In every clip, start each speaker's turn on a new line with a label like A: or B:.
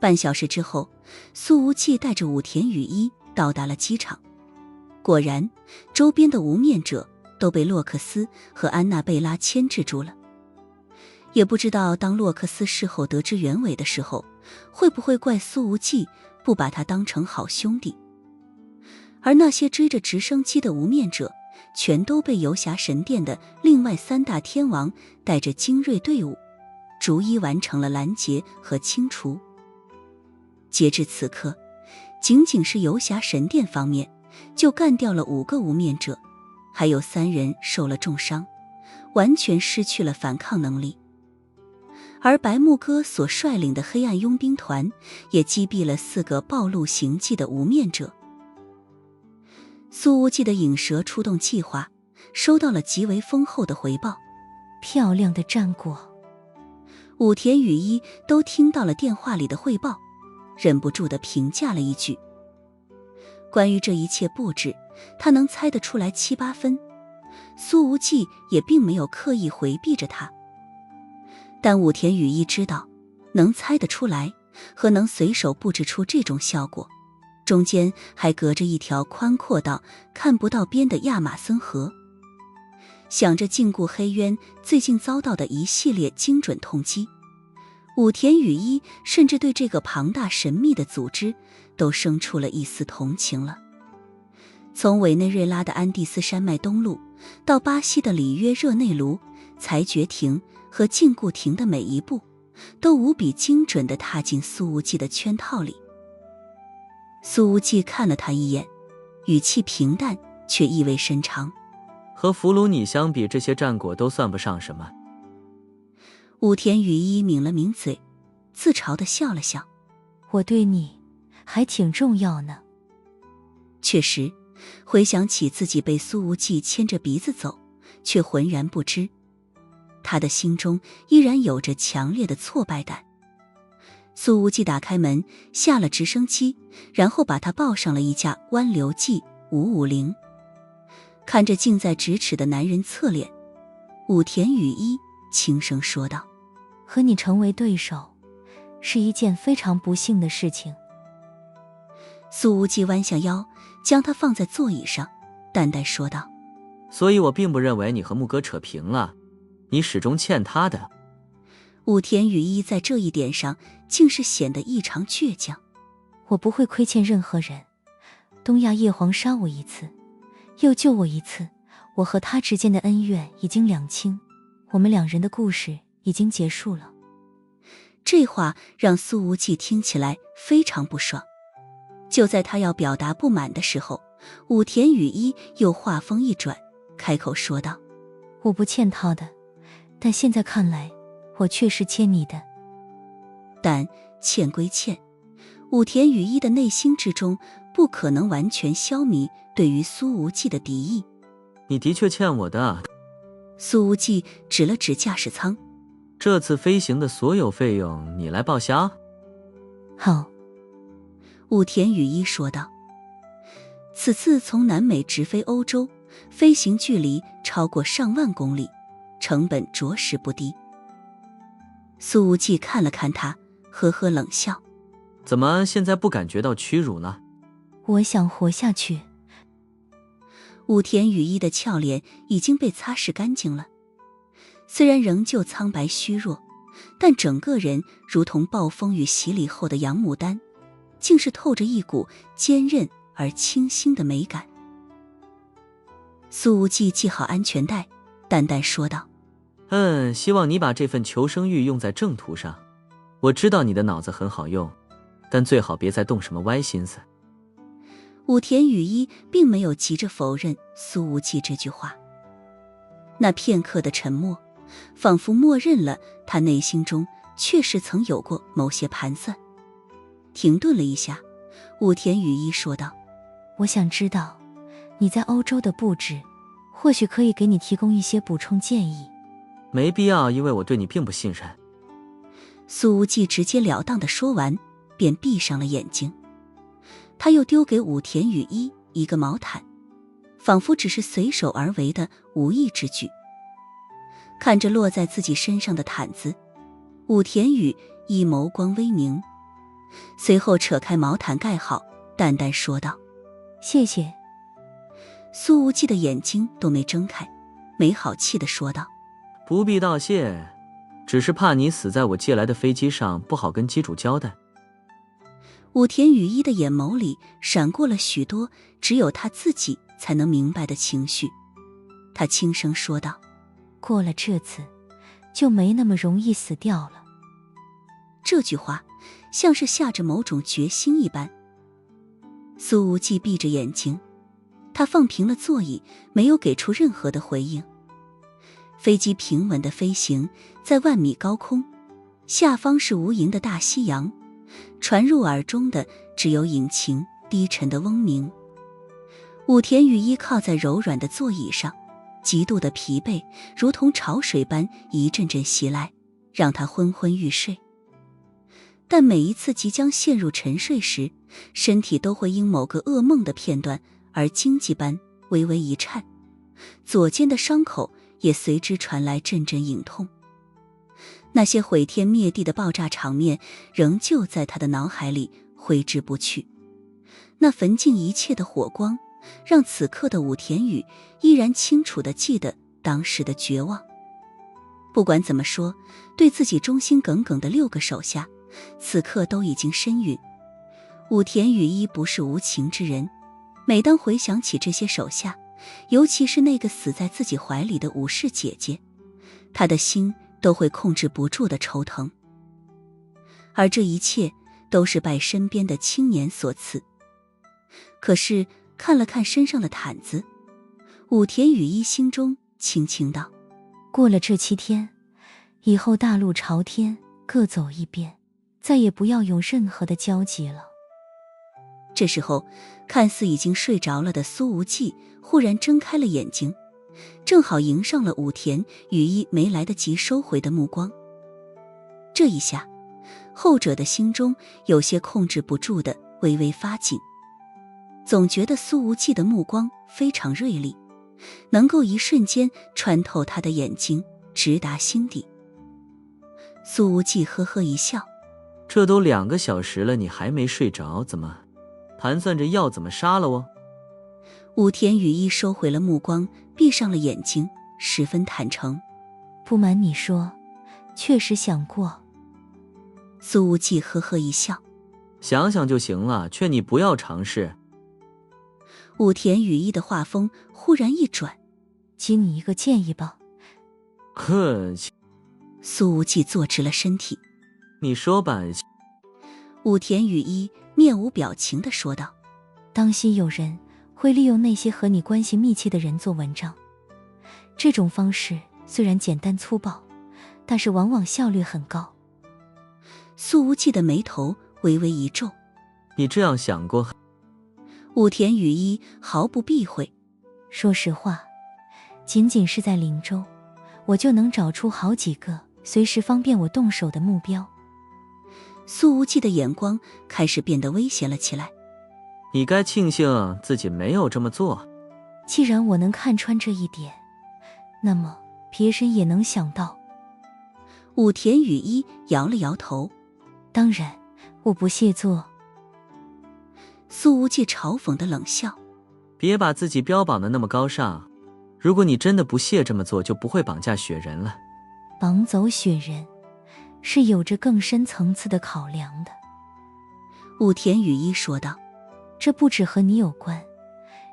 A: 半小时之后，苏无忌带着武田雨衣到达了机场。果然，周边的无面者都被洛克斯和安娜贝拉牵制住了。也不知道当洛克斯事后得知原委的时候，会不会怪苏无忌不把他当成好兄弟。而那些追着直升机的无面者，全都被游侠神殿的另外3大天王带着精锐队伍，逐一完成了拦截和清除。截至此刻，仅仅是游侠神殿方面，就干掉了5个无面者，还有3人受了重伤，完全失去了反抗能力。而白木哥所率领的黑暗佣兵团也击毙了4个暴露行迹的无面者。苏无忌的影蛇出动计划收到了极为丰厚的回报，
B: 漂亮的战果。
A: 武田雨衣都听到了电话里的汇报，忍不住地评价了一句。关于这一切布置，他能猜得出来7、8分，苏无忌也并没有刻意回避着他。但武田雨衣知道，能猜得出来和能随手布置出这种效果，中间还隔着一条宽阔到看不到边的亚马森河。想着禁锢黑渊最近遭到的一系列精准痛击，武田雨衣甚至对这个庞大神秘的组织都生出了一丝同情了。从委内瑞拉的安第斯山脉东路到巴西的里约热内卢，裁决庭和禁锢庭的每一步都无比精准地踏进苏无忌的圈套里。苏无忌看了他一眼，语气平淡却意味深长。
C: 和俘虏你相比，这些战果都算不上什么。
A: 武田雨衣抿了抿嘴，自嘲地笑了笑。
B: 我对你还挺重要呢。
A: 确实，回想起自己被苏无忌牵着鼻子走，却浑然不知，他的心中依然有着强烈的挫败感。苏无忌打开门，下了直升机，然后把他抱上了一架湾流 G550。看着近在咫尺的男人侧脸，武田雨衣轻声说道：
B: 和你成为对手是一件非常不幸的事情。
A: 苏无忌弯下腰，将他放在座椅上，淡淡说道：
C: 所以我并不认为你和木哥扯平了，你始终欠他的。
A: 武田雨衣在这一点上竟是显得异常倔强。
B: 我不会亏欠任何人，东亚叶皇杀我一次，又救我一次，我和他之间的恩怨已经两清，我们2人的故事已经结束了。
A: 这话让苏无忌听起来非常不爽。就在他要表达不满的时候，武田雨衣又话锋一转，开口说道：
B: 我不欠他的，但现在看来我确实欠你的。
A: 但欠归欠，武田雨衣的内心之中不可能完全消弭对于苏无忌的敌意。
C: 你的确欠我的。
A: 苏无忌指了指驾驶舱，
C: 这次飞行的所有费用你来报销。
B: 好，
A: 武田雨衣说道。此次从南美直飞欧洲，飞行距离超过上万公里，成本着实不低。苏无忌看了看他，呵呵冷笑：
C: 怎么现在不感觉到屈辱呢？
B: 我想活下去。
A: 武田雨衣的俏脸已经被擦拭干净了，虽然仍旧苍白虚弱，但整个人如同暴风雨洗礼后的洋牡丹，竟是透着一股坚韧而清新的美感。苏无忌系好安全带，淡淡说道：
C: 希望你把这份求生欲用在正途上。我知道你的脑子很好用，但最好别再动什么歪心思。
A: 武田雨衣并没有急着否认苏无忌这句话，那片刻的沉默仿佛默认了他内心中确实曾有过某些盘算。停顿了一下，武田雨衣说道：
B: 我想知道你在欧洲的布置，或许可以给你提供一些补充建议。
C: 没必要，因为我对你并不信任。
A: 苏无忌直截了当地说完，便闭上了眼睛。他又丢给武田雨衣一个毛毯，仿佛只是随手而为的无意之举。看着落在自己身上的毯子，武田雨衣眸光微明，随后扯开毛毯盖好，淡淡说道：
B: 谢谢。
A: 苏无忌的眼睛都没睁开，没好气地说道：
C: 不必道谢，只是怕你死在我借来的飞机上，不好跟机主交代。
A: 武田雨衣的眼眸里闪过了许多只有他自己才能明白的情绪，他轻声说道：
B: 过了这次，就没那么容易死掉了。
A: 这句话像是下着某种决心一般。苏无忌闭着眼睛，他放平了座椅，没有给出任何的回应。飞机平稳的飞行在万米高空，下方是无垠的大西洋，传入耳中的只有引擎低沉的嗡鸣。武田雨衣靠在柔软的座椅上，极度的疲惫如同潮水般一阵阵袭来，让他昏昏欲睡。但每一次即将陷入沉睡时，身体都会因某个噩梦的片段而惊悸般微微一颤，左肩的伤口也随之传来阵阵隐痛。那些毁天灭地的爆炸场面仍旧在他的脑海里挥之不去，那焚尽一切的火光让此刻的武田宇依然清楚地记得当时的绝望。不管怎么说，对自己忠心耿耿的6个手下此刻都已经身陨。武田雨衣不是无情之人，每当回想起这些手下，尤其是那个死在自己怀里的武士姐姐，他的心都会控制不住的抽疼。而这一切都是拜身边的青年所赐。可是看了看身上的毯子，武田雨衣心中轻轻道：
B: 过了这7天，以后大路朝天，各走一边，再也不要有任何的交集了。
A: 这时候，看似已经睡着了的苏无忌忽然睁开了眼睛，正好迎上了武田雨衣没来得及收回的目光。这一下，后者的心中有些控制不住的微微发紧，总觉得苏无忌的目光非常锐利，能够一瞬间穿透他的眼睛，直达心底。苏无忌呵呵一笑：
C: 这都2个小时了，你还没睡着，怎么盘算着要怎么杀了我？
A: 武田雨衣收回了目光，闭上了眼睛，十分坦诚：
B: 不瞒你说，确实想过。
A: 苏无忌呵呵一笑：
C: 想想就行了，劝你不要尝试。
A: 武田雨衣的话锋忽然一转：
B: 给你一个建议吧。
C: 哼，
A: 苏无忌坐直了身体。
C: 你说吧。
A: 武田雨衣面无表情地说道：
B: 当心有人会利用那些和你关系密切的人做文章。这种方式虽然简单粗暴，但是往往效率很高。
A: 苏无忌的眉头微微一皱：
C: 你这样想过？
A: 武田雨衣毫不避讳：
B: 说实话，仅仅是在灵州，我就能找出好几个随时方便我动手的目标。
A: 苏无忌的眼光开始变得危险了起来：
C: 你该庆幸自己没有这么做。
B: 既然我能看穿这一点，那么别人也能想到。
A: 武田雨衣摇了摇头：
B: 当然，我不屑做。
A: 苏无忌嘲讽的冷笑：
C: 别把自己标榜的那么高尚，如果你真的不屑这么做，就不会绑架雪人了。
B: 绑走雪人是有着更深层次的考量的。
A: 武田雨衣说道：
B: 这不只和你有关，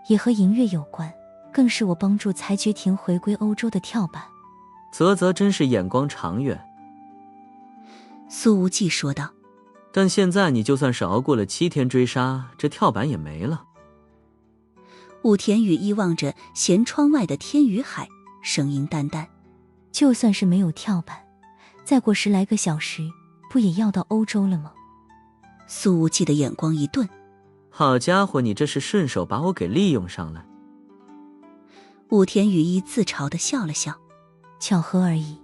B: 也和银月有关，更是我帮助裁决庭回归欧洲的跳板。
C: 啧，真是眼光长远。
A: 苏无忌说道：
C: 但现在你就算是熬过了7天追杀，这跳板也没了。
A: 武田雨衣望着舷窗外的天与海，声音淡淡：
B: 就算是没有跳板，再过10来个小时，不也要到欧洲了吗？
A: 苏无忌的眼光一顿：
C: 好家伙，你这是顺手把我给利用上了。
A: 武田雨衣自嘲地笑了笑：
B: 巧合而已，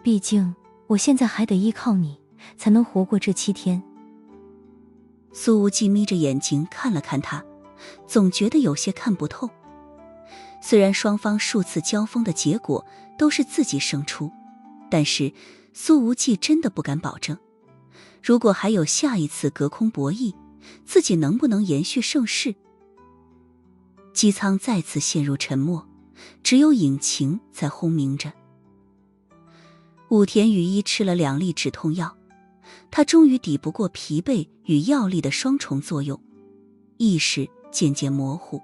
B: 毕竟我现在还得依靠你才能活过这7天。
A: 苏无忌眯着眼睛看了看他，总觉得有些看不透。虽然双方数次交锋的结果都是自己胜出，但是苏无忌真的不敢保证，如果还有下一次隔空博弈，自己能不能延续盛世？机舱再次陷入沉默，只有引擎在轰鸣着。武田雨衣吃了2粒止痛药，他终于抵不过疲惫与药力的双重作用，意识渐渐模糊，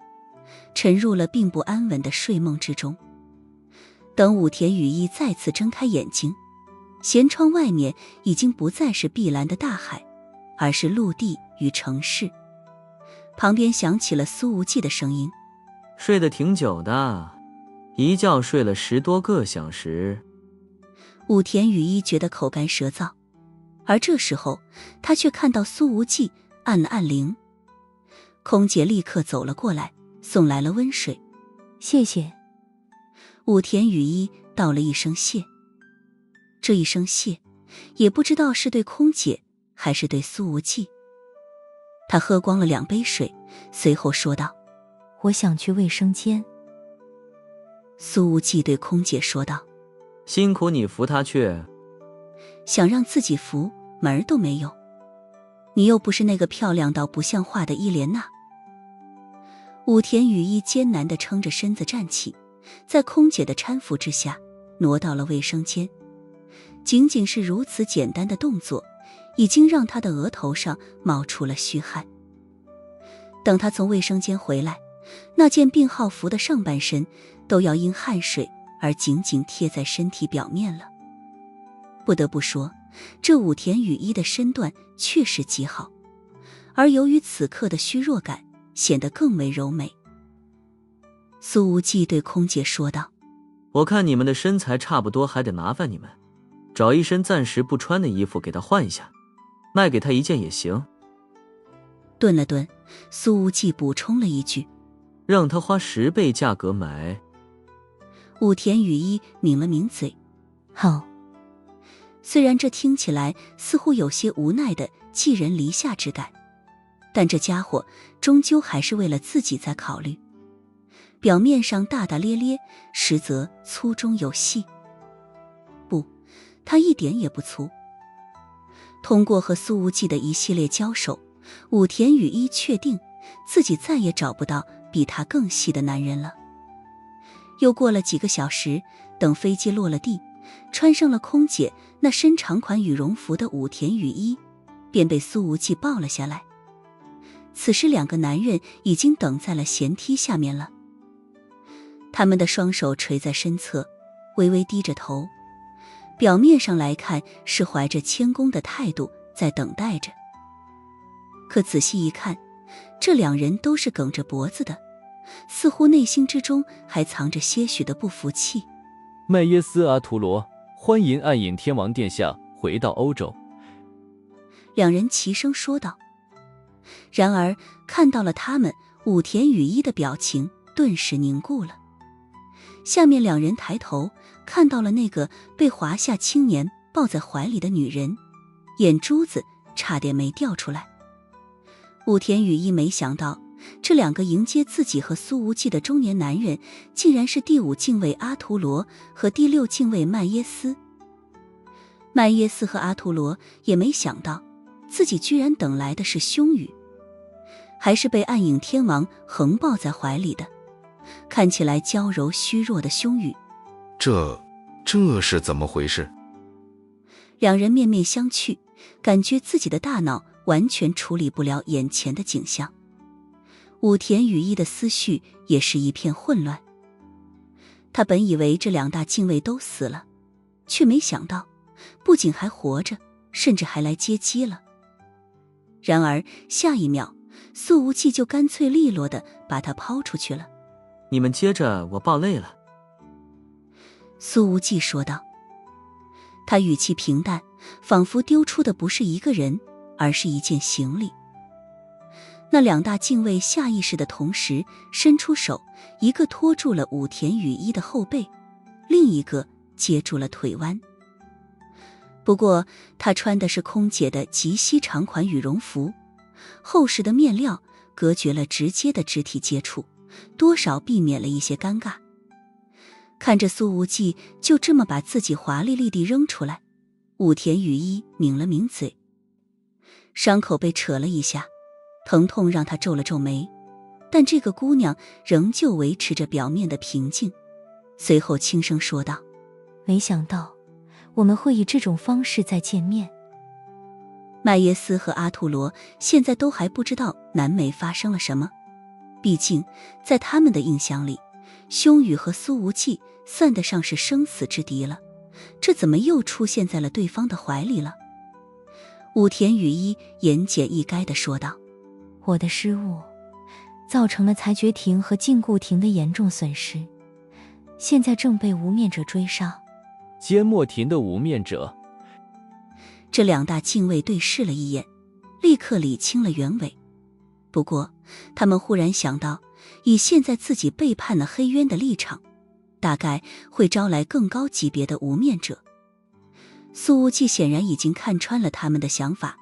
A: 沉入了并不安稳的睡梦之中。等武田雨衣再次睁开眼睛，舷窗外面已经不再是碧蓝的大海，而是陆地与城市。旁边响起了苏无忌的声音：
C: 睡得挺久的，一觉睡了10多个小时。
A: 武田雨衣觉得口干舌燥，而这时候他却看到苏无忌按了按铃，空姐立刻走了过来，送来了温水。
B: 谢谢。
A: 武田雨衣道了一声谢，这一声谢也不知道是对空姐还是对苏无忌。他喝光了2杯水，随后说道：
B: 我想去卫生间。
A: 苏无忌对空姐说道：
C: 辛苦你扶他去。
A: 想让自己扶，门儿都没有。你又不是那个漂亮到不像话的伊莲娜。武田雨衣艰难地撑着身子站起，在空姐的搀扶之下挪到了卫生间。仅仅是如此简单的动作，已经让他的额头上冒出了虚汗。等他从卫生间回来，那件病号服的上半身都要因汗水而紧紧贴在身体表面了。不得不说，这武田雨衣的身段确实极好，而由于此刻的虚弱感，显得更为柔美。苏无忌对空姐说道：
C: 我看你们的身材差不多，还得麻烦你们找一身暂时不穿的衣服给他换一下，卖给他1件也行。
A: 顿了顿，苏无忌补充了一句：
C: 让他花10倍价格买。
A: 武田雨衣抿了抿嘴：
B: 好。
A: 虽然这听起来似乎有些无奈的寄人篱下之感，但这家伙终究还是为了自己在考虑。表面上大大咧咧，实则粗中有细。不，他一点也不粗。通过和苏无忌的一系列交手，武田雨衣确定自己再也找不到比他更细的男人了。又过了几个小时，等飞机落了地，穿上了空姐那身长款羽绒服的武田雨衣便被苏无忌抱了下来。此时2个男人已经等在了舷梯下面了，他们的双手垂在身侧，微微低着头，表面上来看是怀着谦恭的态度在等待着。可仔细一看，这2人都是梗着脖子的，似乎内心之中还藏着些许的不服气。
D: 麦耶斯阿图罗，欢迎暗影天王殿下回到欧洲。
A: 2人齐声说道。然而看到了他们，武田雨衣的表情顿时凝固了。下面2人抬头看到了那个被华夏青年抱在怀里的女人，眼珠子差点没掉出来。武田雨衣没想到，这2个迎接自己和苏无忌的中年男人，竟然是第5禁卫阿图罗和第6禁卫麦耶斯。麦耶斯和阿图罗也没想到，自己居然等来的是凶羽，还是被暗影天王横抱在怀里的，看起来娇柔虚弱的凶羽。
E: 这是怎么回事
A: ？2人面面相觑，感觉自己的大脑完全处理不了眼前的景象。武田雨衣的思绪也是一片混乱。他本以为这2大禁卫都死了，却没想到不仅还活着，甚至还来接机了。然而下一秒，苏无忌就干脆利落地把他抛出去了。
C: 你们接着，我抱累了。
A: 苏无忌说道。他语气平淡，仿佛丢出的不是一个人，而是一件行李。那2大禁卫下意识的同时伸出手，一个拖住了武田雨衣的后背，另一个接住了腿弯。不过他穿的是空姐的极细长款羽绒服，厚实的面料隔绝了直接的肢体接触，多少避免了一些尴尬。看着苏无忌就这么把自己华丽丽地扔出来，武田雨衣抿了抿嘴，伤口被扯了一下，疼痛让他皱了皱眉，但这个姑娘仍旧维持着表面的平静，随后轻声说道：
B: 没想到我们会以这种方式再见面。
A: 麦耶斯和阿图罗现在都还不知道南美发生了什么，毕竟在他们的印象里，凶宇和苏无忌算得上是生死之敌了，这怎么又出现在了对方的怀里了？武田雨衣言简意赅地说道：
B: 我的失误造成了裁决庭和禁锢庭的严重损失，现在正被无面者追杀。
D: 缄默庭的无面者。
A: 这两大禁卫对视了一眼，立刻理清了原委。不过他们忽然想到，以现在自己背叛了黑渊的立场，大概会招来更高级别的无面者。苏无忌显然已经看穿了他们的想法，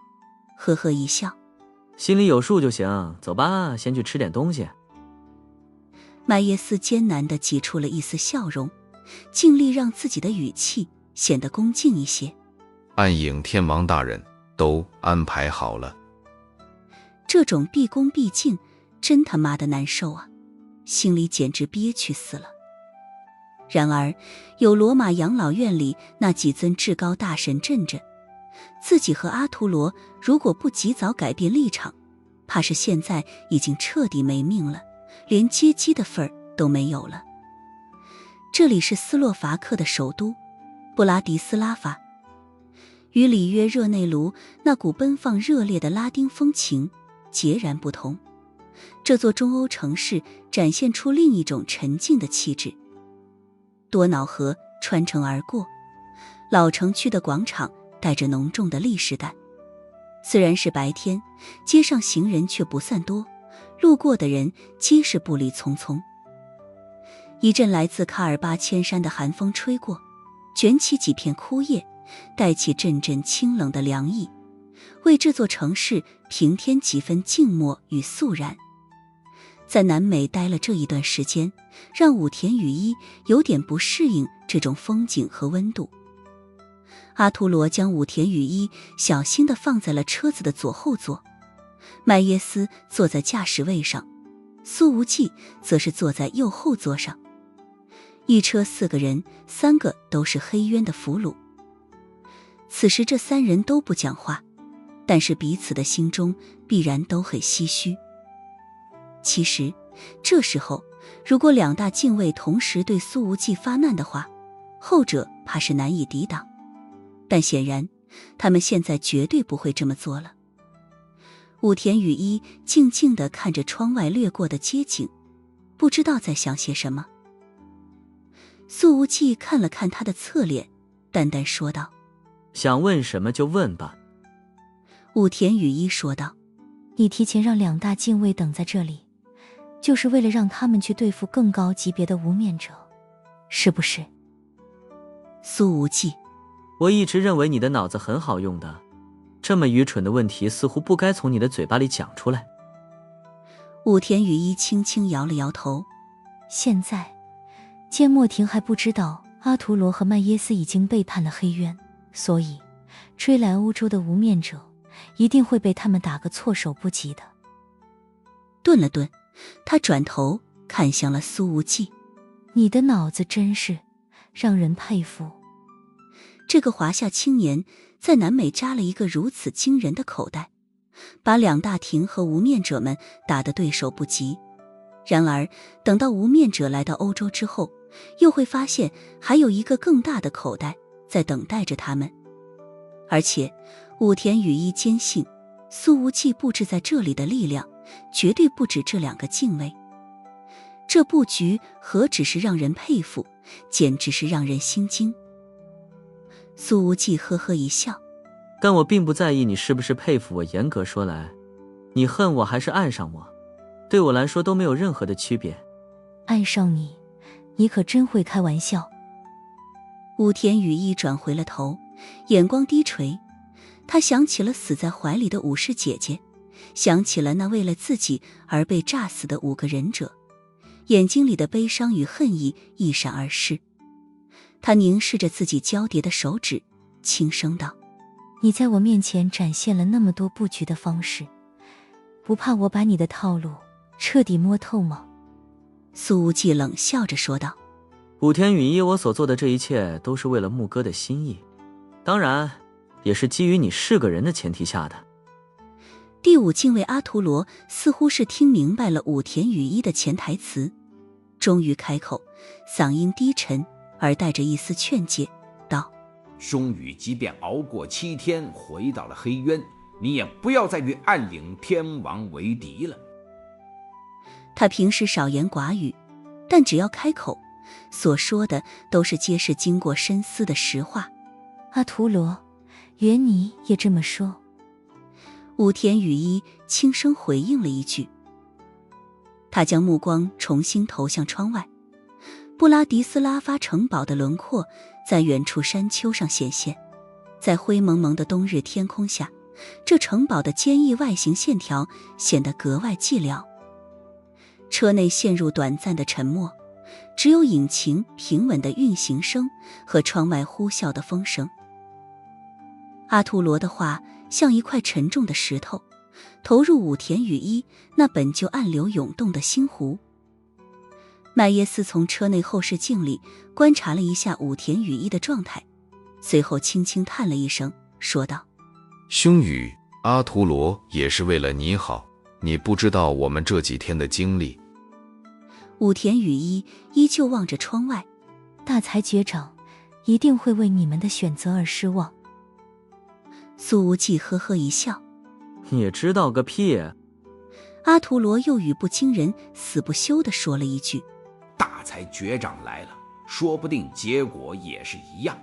A: 呵呵一笑：
C: 心里有数就行，走吧，先去吃点东西。
A: 麦耶斯艰难地挤出了一丝笑容，尽力让自己的语气显得恭敬一些。
E: 暗影天王大人都安排好了。
A: 这种毕恭毕敬真他妈的难受啊，心里简直憋屈死了。然而有罗马养老院里那几尊至高大神镇着，自己和阿图罗如果不及早改变立场，怕是现在已经彻底没命了，连接机的份儿都没有了。这里是斯洛伐克的首都布拉迪斯拉发，与里约热内卢那股奔放热烈的拉丁风情截然不同，这座中欧城市展现出另一种沉静的气质。多瑙河穿城而过，老城区的广场带着浓重的历史感。虽然是白天，街上行人却不算多，路过的人皆是步履匆匆。一阵来自喀尔巴阡山的寒风吹过，卷起几片枯叶，带起阵阵清冷的凉意，为这座城市平添几分静默与肃然。在南美待了这一段时间，让武田雨衣有点不适应这种风景和温度。阿图罗将武田雨衣小心地放在了车子的左后座，麦耶斯坐在驾驶位上，苏无忌则是坐在右后座上。一车4个人，3个都是黑渊的俘虏。此时这3人都不讲话，但是彼此的心中必然都很唏嘘。其实这时候如果2大禁卫同时对苏无忌发难的话，后者怕是难以抵挡，但显然他们现在绝对不会这么做了。武田雨衣静静地看着窗外掠过的街景，不知道在想些什么。苏无忌看了看他的侧脸，淡淡说道：
C: 想问什么就问吧。
A: 武田雨衣说道：
B: 你提前让2大禁卫等在这里，就是为了让他们去对付更高级别的无面者，是不是？
A: 苏无忌：
C: 我一直认为你的脑子很好用的，这么愚蠢的问题似乎不该从你的嘴巴里讲出来。
A: 武田雨衣轻轻摇了摇头：
B: 现在缄默庭还不知道阿图罗和麦耶斯已经背叛了黑渊，所以追来欧洲的无面者一定会被他们打个措手不及的。
A: 顿了顿，他转头看向了苏无忌：
B: 你的脑子真是让人佩服。
A: 这个华夏青年在南美扎了一个如此惊人的口袋，把2大庭和无面者们打得对手不及。然而等到无面者来到欧洲之后，又会发现还有一个更大的口袋在等待着他们。而且武田雨衣坚信，苏无忌布置在这里的力量绝对不止这2个禁卫。这布局何止是让人佩服，简直是让人心惊。苏无忌呵呵一笑：
C: 但我并不在意你是不是佩服我，严格说来，你恨我还是爱上我，对我来说都没有任何的区别。
B: 爱上你，你可真会开玩笑。
A: 武田雨衣转回了头，眼光低垂，他想起了死在怀里的武士姐姐，想起了那为了自己而被炸死的5个忍者，眼睛里的悲伤与恨意一闪而逝。他凝视着自己交叠的手指，轻声道：
B: 你在我面前展现了那么多布局的方式，不怕我把你的套路彻底摸透吗？
A: 苏无忌冷笑着说道。
C: 武田雨衣，我所做的这一切都是为了牧哥的心意，当然也是基于你是个人的前提下的。
A: 第五禁卫阿图罗似乎是听明白了武田雨衣的潜台词，终于开口，嗓音低沉而带着一丝劝诫道：
F: 兄宇即便熬过7天回到了黑渊，你也不要再与暗岭天王为敌了。
A: 他平时少言寡语，但只要开口，所说的都是皆是经过深思的实话。
B: 阿图罗，原你也这么说？
A: 武田雨衣轻声回应了一句。他将目光重新投向窗外，布拉迪斯拉发城堡的轮廓在远处山丘上显现，在灰蒙蒙的冬日天空下，这城堡的坚毅外形线条显得格外寂寥。车内陷入短暂的沉默，只有引擎平稳的运行声和窗外呼啸的风声。阿图罗的话像一块沉重的石头，投入武田雨衣那本就暗流涌动的心湖。麦耶斯从车内后视镜里观察了一下武田雨衣的状态，随后轻轻叹了一声，说道：
E: 兄宇，阿图罗也是为了你好，你不知道我们这几天的经历。
A: 武田雨衣依旧望着窗外。
B: 大才绝长一定会为你们的选择而失望。
A: 苏无忌呵呵一笑。
C: 也知道个屁。
A: 阿图罗又语不惊人死不休地说了一句：
F: 大才绝长来了，说不定结果也是一样。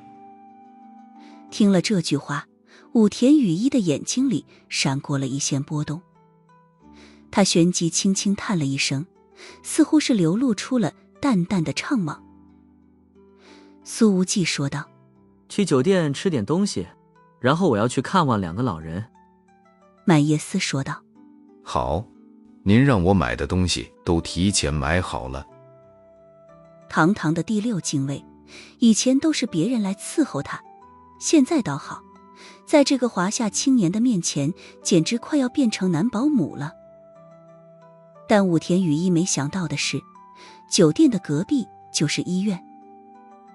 A: 听了这句话，武田雨衣的眼睛里闪过了一线波动。他旋即轻轻叹了一声，似乎是流露出了淡淡的怅惘。苏无忌说道：
C: 去酒店吃点东西，然后我要去看望2个老人。
A: 麦耶斯说道：
E: 好，您让我买的东西都提前买好了。
A: 堂堂的第6禁卫，以前都是别人来伺候他，现在倒好，在这个华夏青年的面前，简直快要变成男保姆了。但武田雨衣没想到的是，酒店的隔壁就是医院。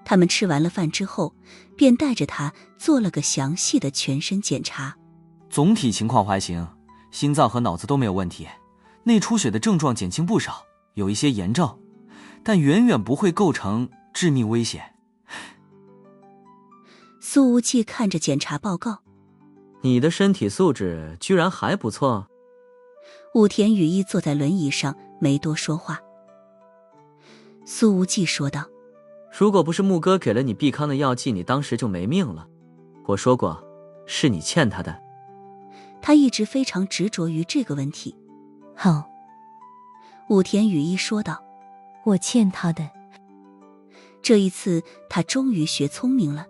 A: 他们吃完了饭之后，便带着他做了个详细的全身检查。
G: 总体情况还行，心脏和脑子都没有问题，内出血的症状减轻不少，有一些炎症，但远远不会构成致命危险。
A: 苏无忌看着检查报告：
C: 你的身体素质居然还不错。
A: 武田雨衣坐在轮椅上没多说话。苏无忌说道：
C: 如果不是牧哥给了你避康的药剂，你当时就没命了。我说过，是你欠他的。
A: 他一直非常执着于这个问题。
B: 好，
A: 武田雨衣说道：
B: 我欠他的。
A: 这一次他终于学聪明了，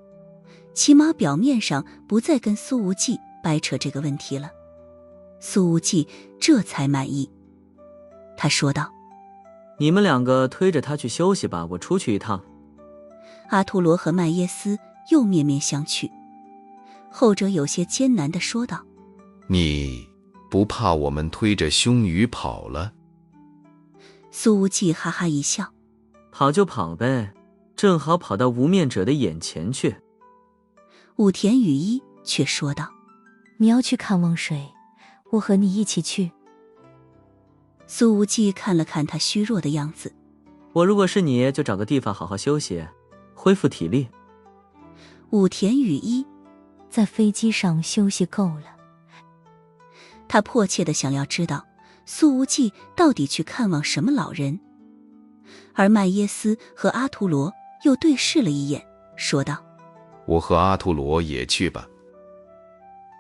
A: 起码表面上不再跟苏无忌掰扯这个问题了。苏无忌这才满意。他说道：
C: 你们2个推着他去休息吧，我出去一趟。
A: 阿图罗和麦耶斯又面面相觑，后者有些艰难地说道：
E: 你不怕我们推着兄宇跑了？
A: 苏无忌哈哈一笑：
C: 跑就跑呗，正好跑到无面者的眼前去。
A: 武田雨衣却说道：
B: 你要去看望谁？我和你一起去。
A: 苏无忌看了看他虚弱的样子：
C: 我如果是你，就找个地方好好休息，恢复体力。
A: 武田雨衣
B: 在飞机上休息够了。
A: 他迫切地想要知道苏无忌到底去看望什么老人。而麦耶斯和阿图罗又对视了一眼，说道：
E: 我和阿图罗也去吧。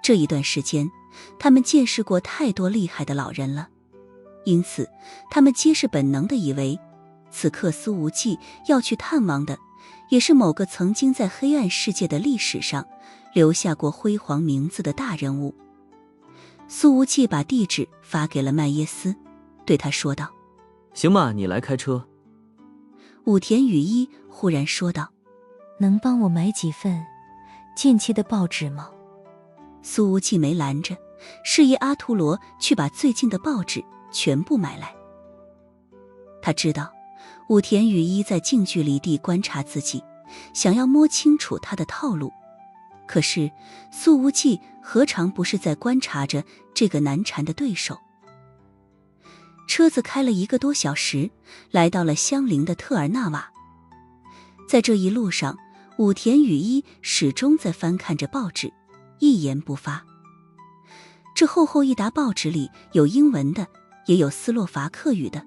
A: 这一段时间，他们见识过太多厉害的老人了，因此他们皆是本能地以为，此刻苏无忌要去探望的，也是某个曾经在黑暗世界的历史上留下过辉煌名字的大人物。苏无忌把地址发给了麦耶斯，对他说道：
C: 行吧，你来开车。
A: 武田雨衣忽然说道：
B: 能帮我买几份近期的报纸吗？
A: 苏无忌没拦着，示意阿图罗去把最近的报纸全部买来。他知道武田雨衣在近距离地观察自己，想要摸清楚他的套路。可是苏无忌何尝不是在观察着这个难缠的对手。车子开了1个多小时，来到了相邻的特尔纳瓦。在这一路上，武田雨衣始终在翻看着报纸，一言不发。这厚厚一沓报纸里有英文的，也有斯洛伐克语的。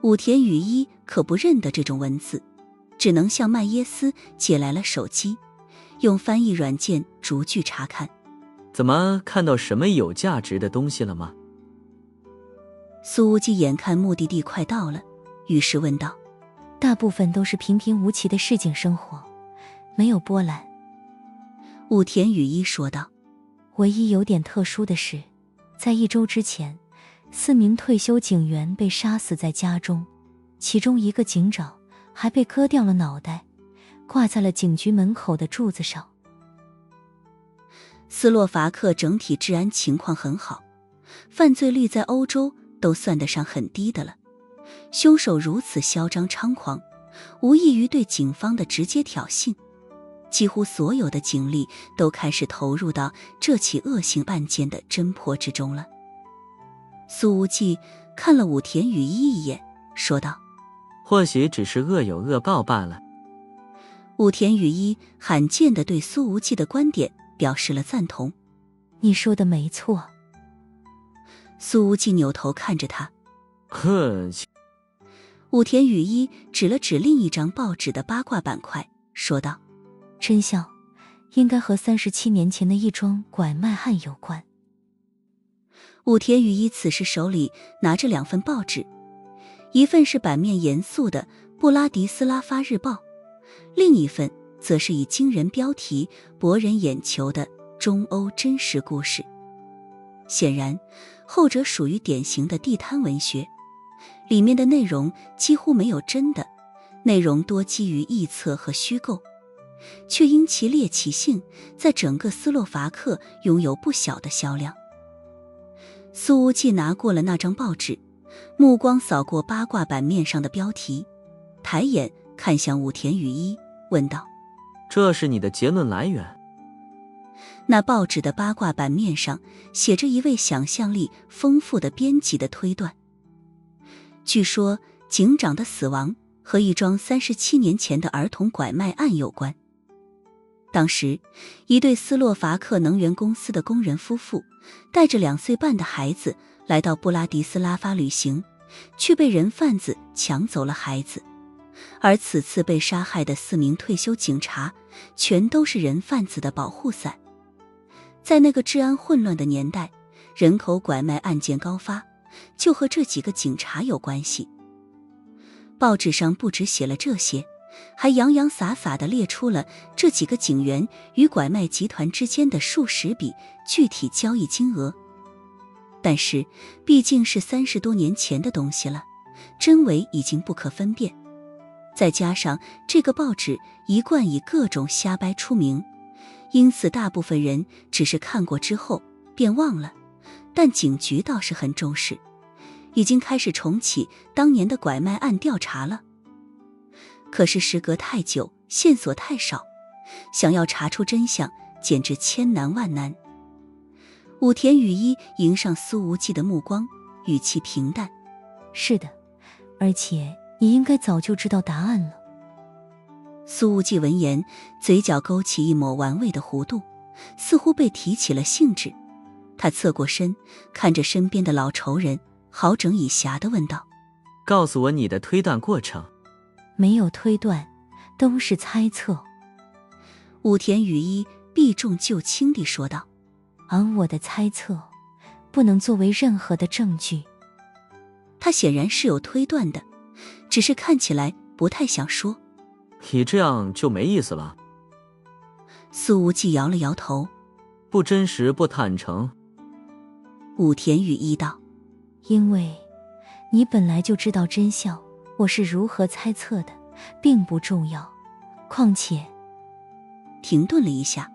A: 武田雨衣可不认得这种文字，只能向麦耶斯借来了手机，用翻译软件逐句查看。
C: 怎么看到什么有价值的东西了吗？
A: 苏无忌眼看目的地快到了，于是问道：
B: 大部分都是平平无奇的市井生活，没有波澜。
A: 武田雨衣说道：
B: 唯一有点特殊的是，在1周之前，4名退休警员被杀死在家中，其中1个警长还被割掉了脑袋，挂在了警局门口的柱子上。
A: 斯洛伐克整体治安情况很好，犯罪率在欧洲都算得上很低的了。凶手如此嚣张猖狂，无异于对警方的直接挑衅。几乎所有的警力都开始投入到这起恶性案件的侦破之中了。苏无忌看了武田雨衣一眼，说道：
C: 或许只是恶有恶报罢了。
A: 武田雨衣罕见地对苏无忌的观点表示了赞同。
B: 你说的没错。
A: 苏无忌扭头看着他。
C: 呵，
A: 武田雨衣指了指另一张报纸的八卦板块，说道：
B: 真相应该和37年前的一桩拐卖案有关。
A: 武田雨衣此时手里拿着2份报纸，一份是版面严肃的《布拉迪斯拉发日报》，另一份则是以惊人标题博人眼球的中欧真实故事。显然，后者属于典型的地摊文学，里面的内容几乎没有真的，内容多基于臆测和虚构，却因其猎奇性，在整个斯洛伐克拥有不小的销量。苏无忌拿过了那张报纸，目光扫过八卦版面上的标题，抬眼看向武田雨衣，问道：
C: 这是你的结论来源？
A: 那报纸的八卦版面上写着一位想象力丰富的编辑的推断。据说警长的死亡和一桩37年前的儿童拐卖案有关。当时，一对斯洛伐克能源公司的工人夫妇带着2岁半的孩子来到布拉迪斯拉发旅行，却被人贩子抢走了孩子。而此次被杀害的4名退休警察，全都是人贩子的保护伞。在那个治安混乱的年代，人口拐卖案件高发，就和这几个警察有关系。报纸上不只写了这些，还洋洋洒洒地列出了这几个警员与拐卖集团之间的数十笔具体交易金额。但是毕竟是30多年前的东西了，真伪已经不可分辨。再加上这个报纸一贯以各种瞎掰出名，因此大部分人只是看过之后便忘了，但警局倒是很重视，已经开始重启当年的拐卖案调查了。可是时隔太久，线索太少，想要查出真相简直千难万难。武田雨衣迎上苏无忌的目光，语气平淡：
B: 是的，而且你应该早就知道答案了。
A: 苏无忌闻言，嘴角勾起一抹玩味的弧度，似乎被提起了兴致。他侧过身，看着身边的老仇人，好整以暇地问道：
C: 告诉我你的推断过程。
B: 没有推断，都是猜测。
A: 武田雨衣避重就轻地说道：
B: 而我的猜测不能作为任何的证据。
A: 他显然是有推断的，只是看起来不太想说。
C: 你这样就没意思了。
A: 苏无忌摇了摇头：
C: 不真实不坦诚。
A: 武田雨衣道：
B: 因为你本来就知道真相，我是如何猜测的并不重要。况且……
A: 停顿了一下，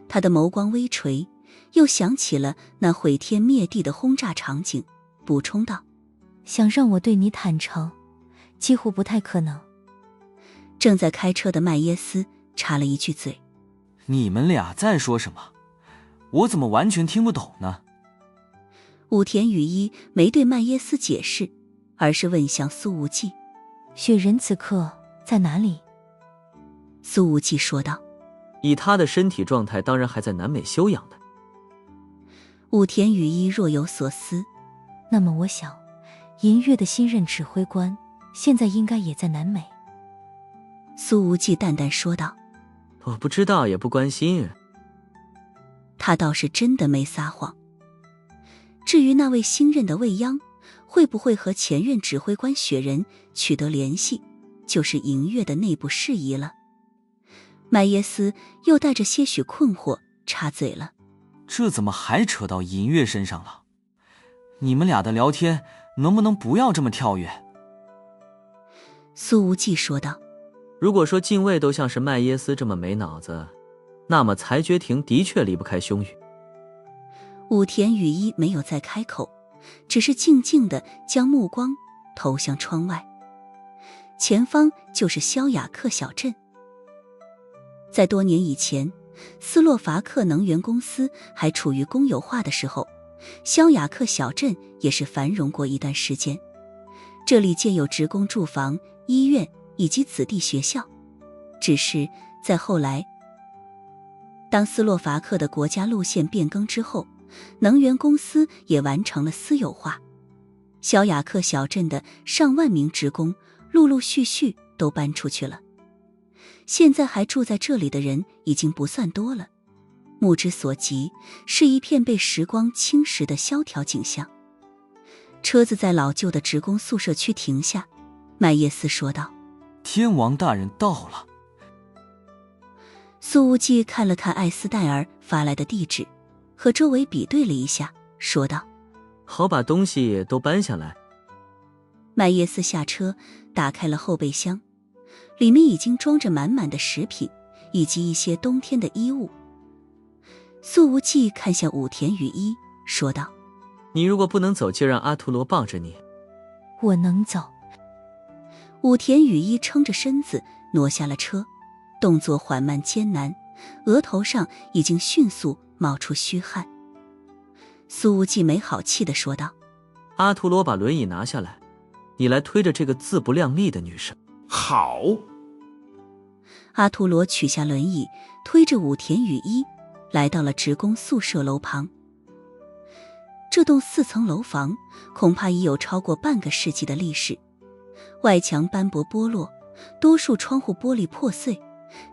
A: 他的眸光微垂，又想起了那毁天灭地的轰炸场景，补充道：
B: 想让我对你坦诚，几乎不太可能。
A: 正在开车的麦耶斯插了一句嘴：
G: 你们俩在说什么？我怎么完全听不懂呢？
A: 武田雨衣没对麦耶斯解释，而是问向苏无忌：
B: 雪人此刻在哪里？
A: 苏无忌说道：
C: 以他的身体状态，当然还在南美休养的。
A: 武田雨衣若有所思：
B: 那么我想，银月的新任指挥官现在应该也在南美。
A: 苏无忌淡淡说道：
C: 我不知道，也不关心。
A: 他倒是真的没撒谎。至于那位新任的未央会不会和前任指挥官雪人取得联系，就是银月的内部事宜了。麦耶斯又带着些许困惑插嘴了：
G: 这怎么还扯到银月身上了？你们俩的聊天能不能不要这么跳跃？
A: 苏无忌说道：
C: 如果说禁卫都像是麦耶斯这么没脑子，那么裁决庭的确离不开凶狱。
A: 武田雨衣没有再开口，只是静静地将目光投向窗外，前方就是肖雅克小镇。在多年以前，斯洛伐克能源公司还处于公有化的时候，肖雅克小镇也是繁荣过一段时间。这里建有职工住房、医院以及子弟学校。只是在后来，当斯洛伐克的国家路线变更之后，能源公司也完成了私有化。肖雅克小镇的上万名职工陆陆续续都搬出去了。现在还住在这里的人已经不算多了，目之所及是一片被时光侵蚀的萧条景象。车子在老旧的职工宿舍区停下，麦耶斯说道：
G: 天王大人到了。
A: 苏无忌看了看艾斯戴尔发来的地址，和周围比对了一下，说道：
C: 好，把东西都搬下来。
A: 麦耶斯下车，打开了后备箱，里面已经装着满满的食品以及一些冬天的衣物。苏无忌看向武田雨衣，说道：
C: 你如果不能走，就让阿图罗抱着你。
B: 我能走。
A: 武田雨衣撑着身子挪下了车，动作缓慢艰难，额头上已经迅速冒出虚汗。苏无忌没好气地说道：
C: 阿图罗把轮椅拿下来，你来推着这个自不量力的女生。
F: 好。
A: 阿图罗取下轮椅，推着武田雨衣来到了职工宿舍楼旁。这栋4层楼房恐怕已有超过半个世纪的历史，外墙斑驳剥落，多数窗户玻璃破碎，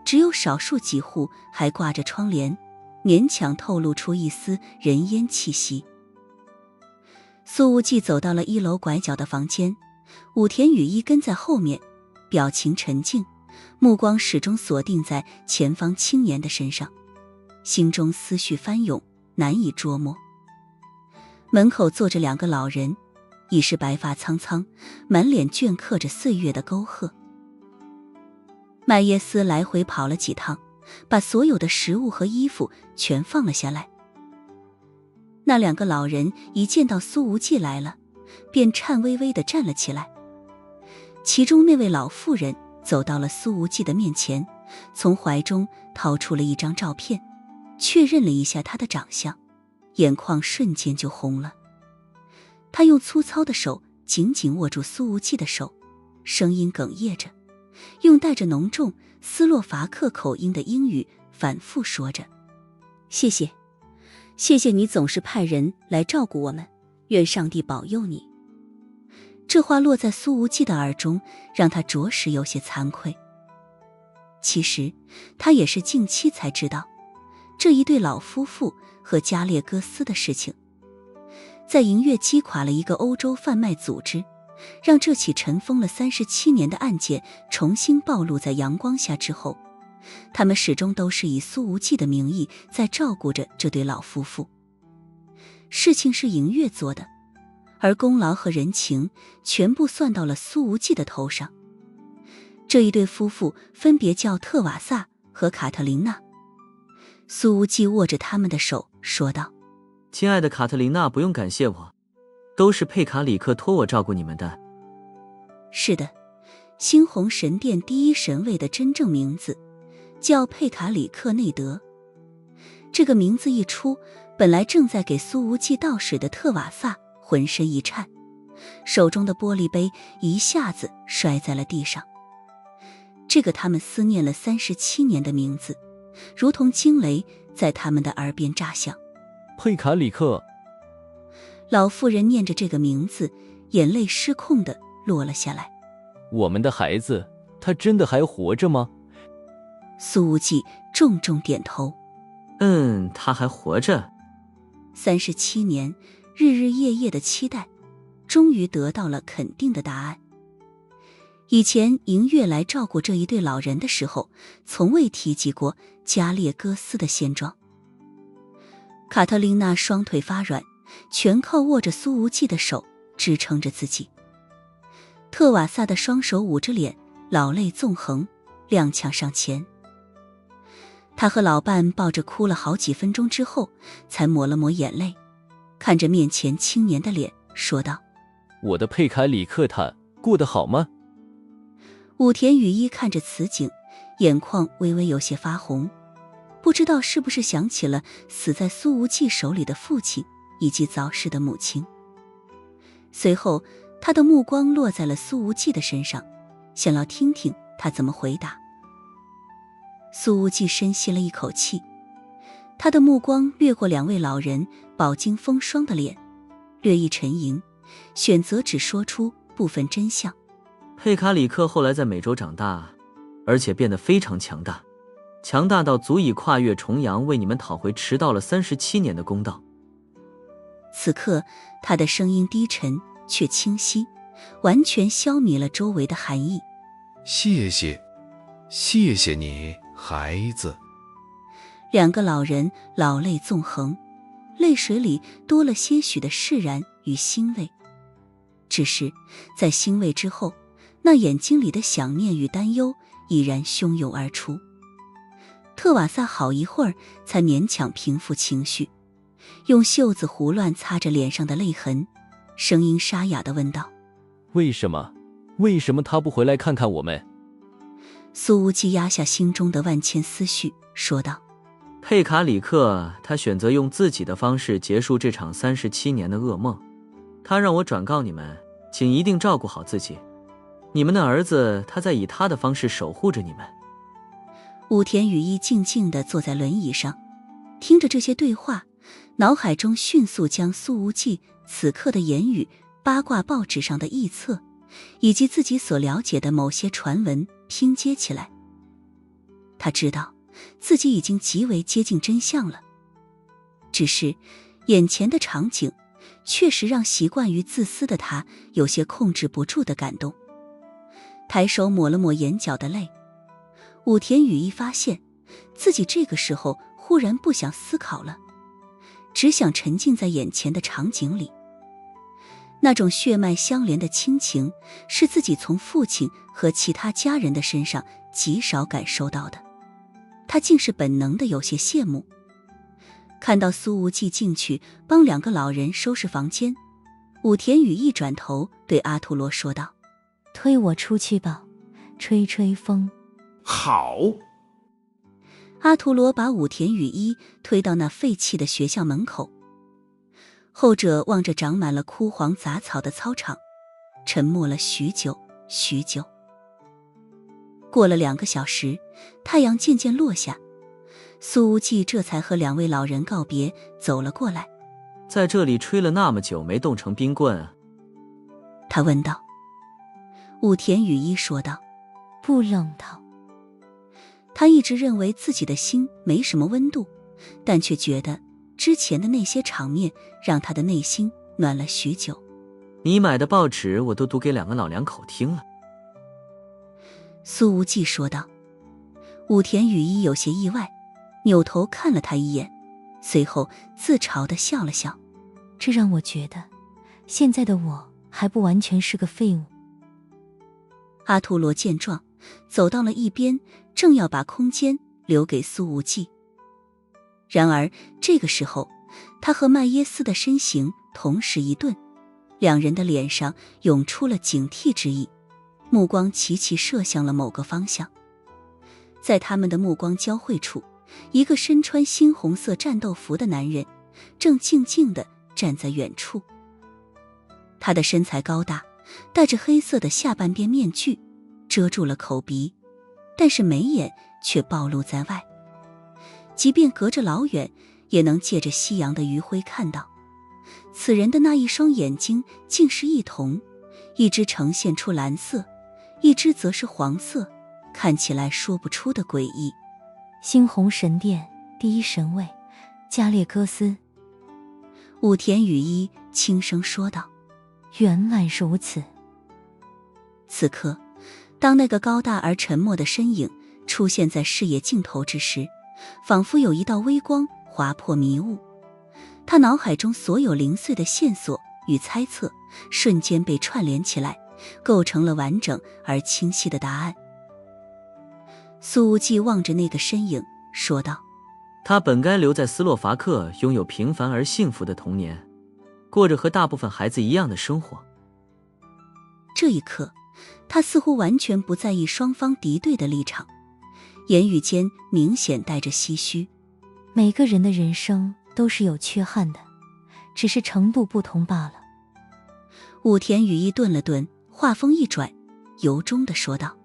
A: 只有少数几户还挂着窗帘，勉强透露出一丝人烟气息。苏无忌走到了1楼拐角的房间，武田雨衣跟在后面，表情沉静，目光始终锁定在前方青年的身上，心中思绪翻涌，难以捉摸。门口坐着2个老人，已是白发苍苍，满脸镌刻着岁月的沟壑。麦耶斯来回跑了几趟，把所有的食物和衣服全放了下来。那2个老人一见到苏无忌来了，便颤巍巍地站了起来。其中那位老妇人走到了苏无忌的面前，从怀中掏出了一张照片，确认了一下他的长相，眼眶瞬间就红了。他用粗糙的手紧紧握住苏无忌的手，声音哽咽着，用带着浓重斯洛伐克口音的英语反复说着：谢谢，谢谢你总是派人来照顾我们，愿上帝保佑你。这话落在苏无忌的耳中，让他着实有些惭愧。其实他也是近期才知道这一对老夫妇和加列戈斯的事情。在银月击垮了一个欧洲贩卖组织，让这起尘封了37年的案件重新暴露在阳光下之后，他们始终都是以苏无忌的名义在照顾着这对老夫妇。事情是银月做的，而功劳和人情全部算到了苏无忌的头上。这一对夫妇分别叫特瓦萨和卡特琳娜。苏无忌握着他们的手说道：
C: 亲爱的卡特琳娜，不用感谢我，都是佩卡里克托我照顾你们的。
A: 是的，猩红神殿第一神位的真正名字叫佩卡里克内德。这个名字一出，本来正在给苏无忌倒水的特瓦萨浑身一颤，手中的玻璃杯一下子摔在了地上。这个他们思念了37年的名字，如同惊雷在他们的耳边炸响。
D: 佩卡里克。
A: 老妇人念着这个名字，眼泪失控地落了下来。
D: 我们的孩子，他真的还活着吗？
A: 苏无忌重重点头。
C: 他还活着。
A: 37年日日夜夜的期待，终于得到了肯定的答案。以前迎月来照顾这一对老人的时候，从未提及过加列戈斯的现状。卡特琳娜双腿发软，全靠握着苏无忌的手支撑着自己。特瓦萨的双手捂着脸，老泪纵横，踉跄上前。他和老伴抱着哭了好几分钟之后，才抹了抹眼泪，看着面前青年的脸，说道：
D: 我的佩卡里克他过得好吗？
A: 武田雨衣看着此景，眼眶微微有些发红，不知道是不是想起了死在苏无忌手里的父亲以及早逝的母亲。随后他的目光落在了苏无忌的身上，想要听听他怎么回答。苏无忌深吸了一口气，他的目光掠过两位老人饱经风霜的脸，略一沉吟，选择只说出部分真相。
C: 佩卡里克后来在美洲长大，而且变得非常强大，强大到足以跨越重洋，为你们讨回迟到了37年的公道。
A: 此刻他的声音低沉却清晰，完全消弭了周围的寒意。
E: 谢谢你，孩子。
A: 两个老人老泪纵横，泪水里多了些许的释然与欣慰。只是在欣慰之后，那眼睛里的想念与担忧已然汹涌而出。特瓦萨好一会儿才勉强平复情绪，用袖子胡乱擦着脸上的泪痕，声音沙哑地问道：
D: 为什么他不回来看看我们？
A: 苏无忌压下心中的万千思绪，说道：
C: 佩卡里克他选择用自己的方式结束这场37年的噩梦，他让我转告你们，请一定照顾好自己。你们的儿子他在以他的方式守护着你们。
A: 武田雨衣静静地坐在轮椅上，听着这些对话，脑海中迅速将苏无忌此刻的言语、八卦报纸上的臆测，以及自己所了解的某些传闻拼接起来。他知道自己已经极为接近真相了，只是眼前的场景确实让习惯于自私的他有些控制不住的感动。抬手抹了抹眼角的泪，武田雨衣发现自己这个时候忽然不想思考了，只想沉浸在眼前的场景里。那种血脉相连的亲情是自己从父亲和其他家人的身上极少感受到的，他竟是本能的有些羡慕。看到苏无忌进去帮两个老人收拾房间，武田雨一转头对阿图罗说道：
B: 推我出去吧，吹吹风。
F: 好。
A: 阿图罗把武田雨衣推到那废弃的学校门口，后者望着长满了枯黄杂草的操场，沉默了许久许久。过了2个小时，太阳渐渐落下，苏无忌这才和两位老人告别，走了过来。
C: 在这里吹了那么久没冻成冰棍啊？
A: 他问道。武田雨衣说道：
B: 不冷的。
A: 他一直认为自己的心没什么温度，但却觉得之前的那些场面让他的内心暖了许久。
C: 你买的报纸我都读给两个老两口听了。
A: 苏无忌说道。武田雨衣有些意外，扭头看了他一眼，随后自嘲地笑了笑。
B: 这让我觉得现在的我还不完全是个废物。
A: 阿图罗见状，走到了一边，正要把空间留给苏无忌。然而这个时候他和麦耶斯的身形同时一顿，两人的脸上涌出了警惕之意，目光齐齐射向了某个方向。在他们的目光交汇处，一个身穿猩红色战斗服的男人正静静地站在远处。他的身材高大，戴着黑色的下半边面具，遮住了口鼻，但是眉眼却暴露在外。即便隔着老远，也能借着夕阳的余晖看到，此人的那一双眼睛竟是异瞳，一只呈现出蓝色，一只则是黄色，看起来说不出的诡异。
B: 猩红神殿第一神位，加列戈斯。
A: 武田雨衣轻声说道：
B: 原来如此。
A: 此刻，当那个高大而沉默的身影出现在视野尽头之时，仿佛有一道微光划破迷雾，他脑海中所有零碎的线索与猜测瞬间被串联起来，构成了完整而清晰的答案。苏无忌望着那个身影说道：
C: 他本该留在斯洛伐克，拥有平凡而幸福的童年，过着和大部分孩子一样的生活。
A: 这一刻，他似乎完全不在意双方敌对的立场，言语间明显带着唏嘘。
B: 每个人的人生都是有缺憾的，只是程度不同罢了。
A: 武田雨衣顿了顿，话锋一转，由衷地说道：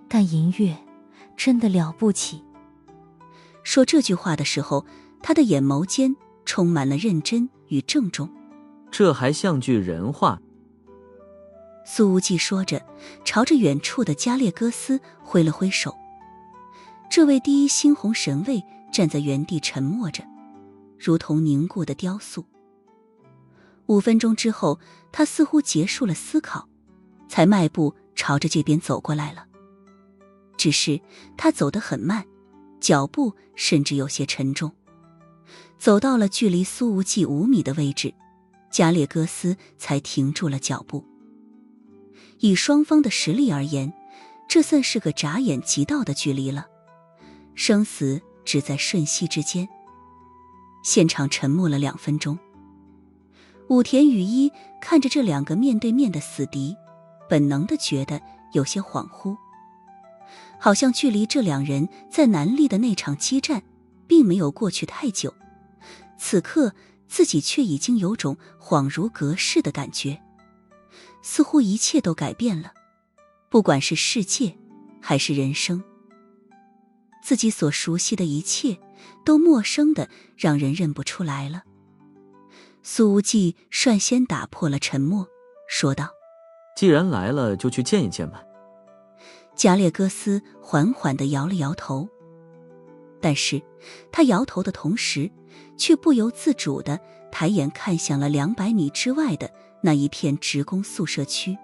B: 但银月真的了不起。
A: 说这句话的时候，他的眼眸间充满了认真与郑重。
C: 这还像句人话。
A: 苏无忌说着，朝着远处的加列戈斯挥了挥手。这位第一猩红神卫站在原地沉默着，如同凝固的雕塑。5分钟之后，他似乎结束了思考，才迈步朝着这边走过来了。只是他走得很慢，脚步甚至有些沉重。走到了距离苏无忌5米的位置，加列戈斯才停住了脚步。以双方的实力而言，这算是个眨眼即到的距离了，生死只在瞬息之间。现场沉默了2分钟。武田雨衣看着这2个面对面的死敌，本能地觉得有些恍惚，好像距离这2人在南历的那场激战并没有过去太久，此刻自己却已经有种恍如隔世的感觉，似乎一切都改变了，不管是世界还是人生，自己所熟悉的一切都陌生的让人认不出来了。苏无忌率先打破了沉默，说道：
C: 既然来了，就去见一见吧。
A: 加列戈斯缓缓地摇了摇头，但是他摇头的同时，却不由自主地抬眼看向了200米之外的那一片职工宿舍区。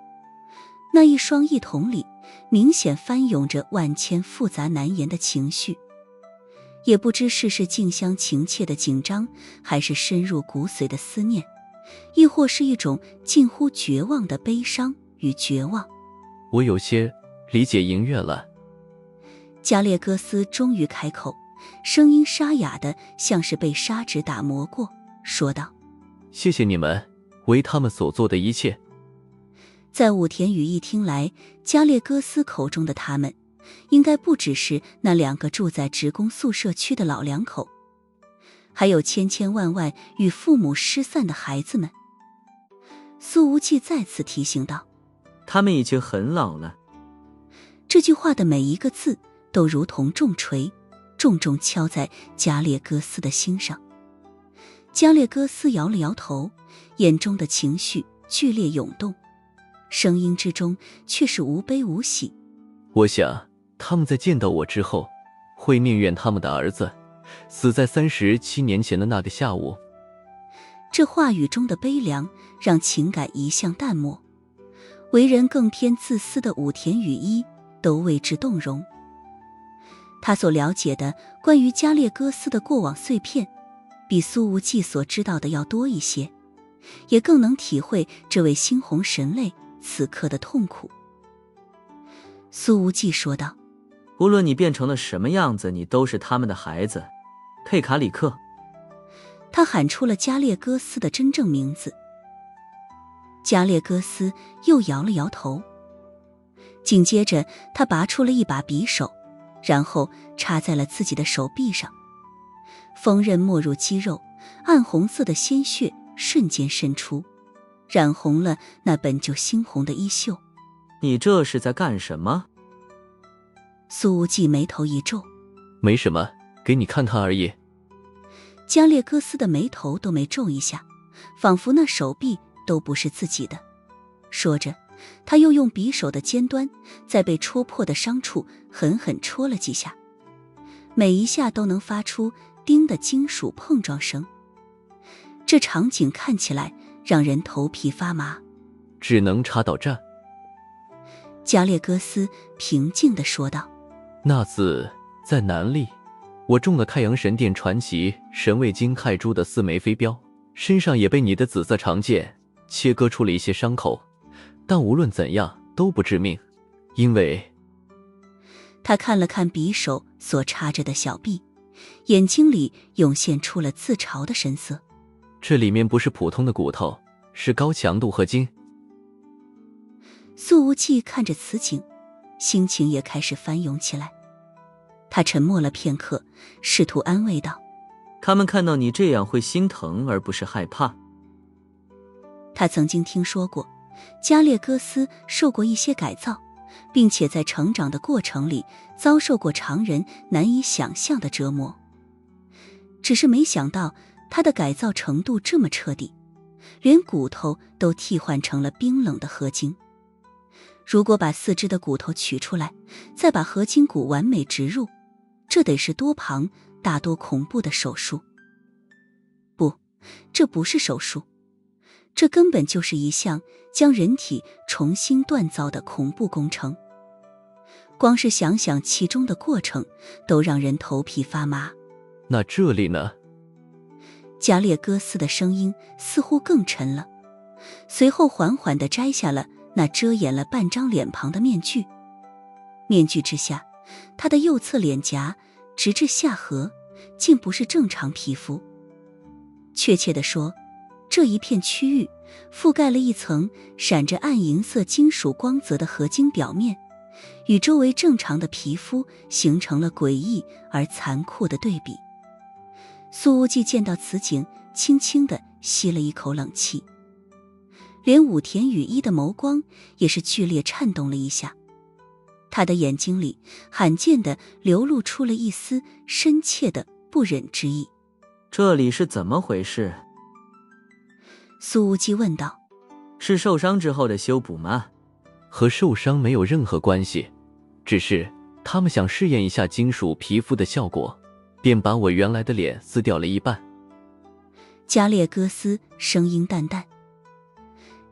A: 那一双异瞳里明显翻涌着万千复杂难言的情绪，也不知是近乡情怯的紧张，还是深入骨髓的思念，亦或是一种近乎绝望的悲伤与绝望。
D: 我有些理解银月了。
A: 加列戈斯终于开口，声音沙哑的像是被砂纸打磨过，说道：
D: 谢谢你们为他们所做的一切。
A: 在武田雨衣听来，加列戈斯口中的他们应该不只是那2个住在职工宿舍区的老2口，还有千千万万与父母失散的孩子们。苏无忌再次提醒道：
C: 他们已经很老了。
A: 这句话的每一个字都如同重锤，重重敲在加列戈斯的心上。加列戈斯摇了摇头，眼中的情绪剧烈涌动，声音之中却是无悲无喜。
D: 我想他们在见到我之后，会宁愿他们的儿子死在37年前的那个下午。
A: 这话语中的悲凉让情感一向淡漠，为人更偏自私的武田雨衣都为之动容。他所了解的关于加列戈斯的过往碎片，比苏无忌所知道的要多一些，也更能体会这位猩红神类此刻的痛苦。苏无忌说道：
C: 无论你变成了什么样子，你都是他们的孩子，佩卡里克。
A: 他喊出了加列戈斯的真正名字。加列戈斯又摇了摇头，紧接着他拔出了一把匕首，然后插在了自己的手臂上，锋刃没入肌肉，暗红色的鲜血瞬间渗出，染红了那本就猩红的衣袖。
C: 你这是在干什么？
A: 苏无忌眉头一皱。
D: 没什么，给你看看而已。
A: 加列戈斯的眉头都没皱一下，仿佛那手臂都不是自己的。说着，他又用匕首的尖端在被戳破的伤处狠狠戳了几下，每一下都能发出叮的金属碰撞声。这场景看起来让人头皮发麻。
D: 只能插到这。
A: 加列戈斯平静地说道。
D: 那次在南历，我中了太阳神殿传奇神卫金铠珠的4枚飞镖，身上也被你的紫色长剑切割出了一些伤口，但无论怎样都不致命，因为……
A: 他看了看匕首所插着的小臂，眼睛里涌现出了自嘲的神色。
D: 这里面不是普通的骨头，是高强度合金。
A: 苏无忌看着此景，心情也开始翻涌起来。他沉默了片刻，试图安慰道：
C: 他们看到你这样会心疼而不是害怕。
A: 他曾经听说过加列戈斯受过一些改造，并且在成长的过程里遭受过常人难以想象的折磨，只是没想到他的改造程度这么彻底，连骨头都替换成了冰冷的合金。如果把4肢的骨头取出来，再把合金骨完美植入，这得是多庞大多恐怖的手术。不，这不是手术，这根本就是一项将人体重新锻造的恐怖工程。光是想想其中的过程，都让人头皮发麻。
D: 那这里呢？
A: 加列戈斯的声音似乎更沉了，随后缓缓地摘下了那遮掩了半张脸庞的面具。面具之下，他的右侧脸颊直至下颌竟不是正常皮肤，确切地说，这一片区域覆盖了一层闪着暗银色金属光泽的合金表面，与周围正常的皮肤形成了诡异而残酷的对比。苏无忌见到此景，轻轻地吸了一口冷气，连武田雨衣的眸光也是剧烈颤动了一下，他的眼睛里罕见地流露出了一丝深切的不忍之意。
C: 这里是怎么回事？
A: 苏无忌问道。
C: 是受伤之后的修补吗？
D: 和受伤没有任何关系，只是他们想试验一下金属皮肤的效果，便把我原来的脸撕掉了一半。
A: 加列戈斯声音淡淡，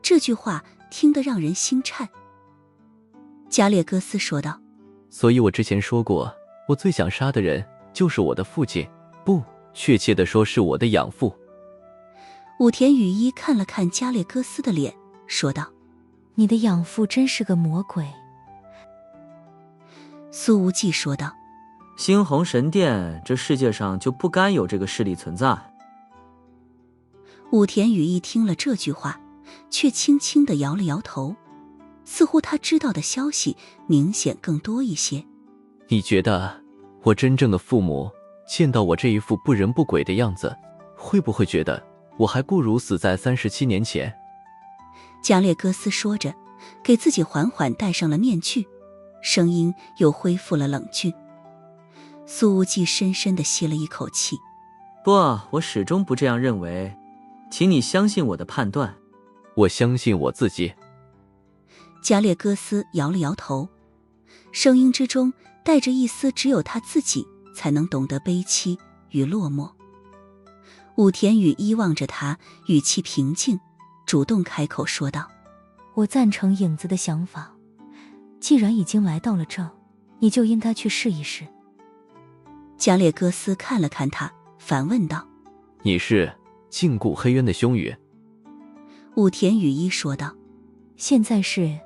A: 这句话听得让人心颤。加列戈斯说道：
D: 所以我之前说过，我最想杀的人就是我的父亲，不，确切地说是我的养父。
A: 武田雨衣看了看加列戈斯的脸，说道：
B: 你的养父真是个魔鬼。
A: 苏无忌说道：
C: 猩红神殿，这世界上就不该有这个势力存在。
A: 武田雨衣听了这句话，却轻轻地摇了摇头，似乎他知道的消息明显更多一些。
D: 你觉得我真正的父母见到我这一副不人不鬼的样子，会不会觉得我还不如死在37年前？
A: 加列戈斯说着，给自己缓缓戴上了面具，声音又恢复了冷峻。苏无忌深深地吸了一口气。
C: 不，我始终不这样认为，请你相信我的判断。
D: 我相信我自己。
A: 加列戈斯摇了摇头，声音之中带着一丝只有他自己才能懂得悲戚与落寞。武田雨衣望着他，语气平静，主动开口说道：
B: 我赞成影子的想法，既然已经来到了这，你就应该去试一试。
A: 加列戈斯看了看他，反问道：
D: 你是禁锢黑渊的凶羽？
A: 武田雨衣说道：
B: 现在是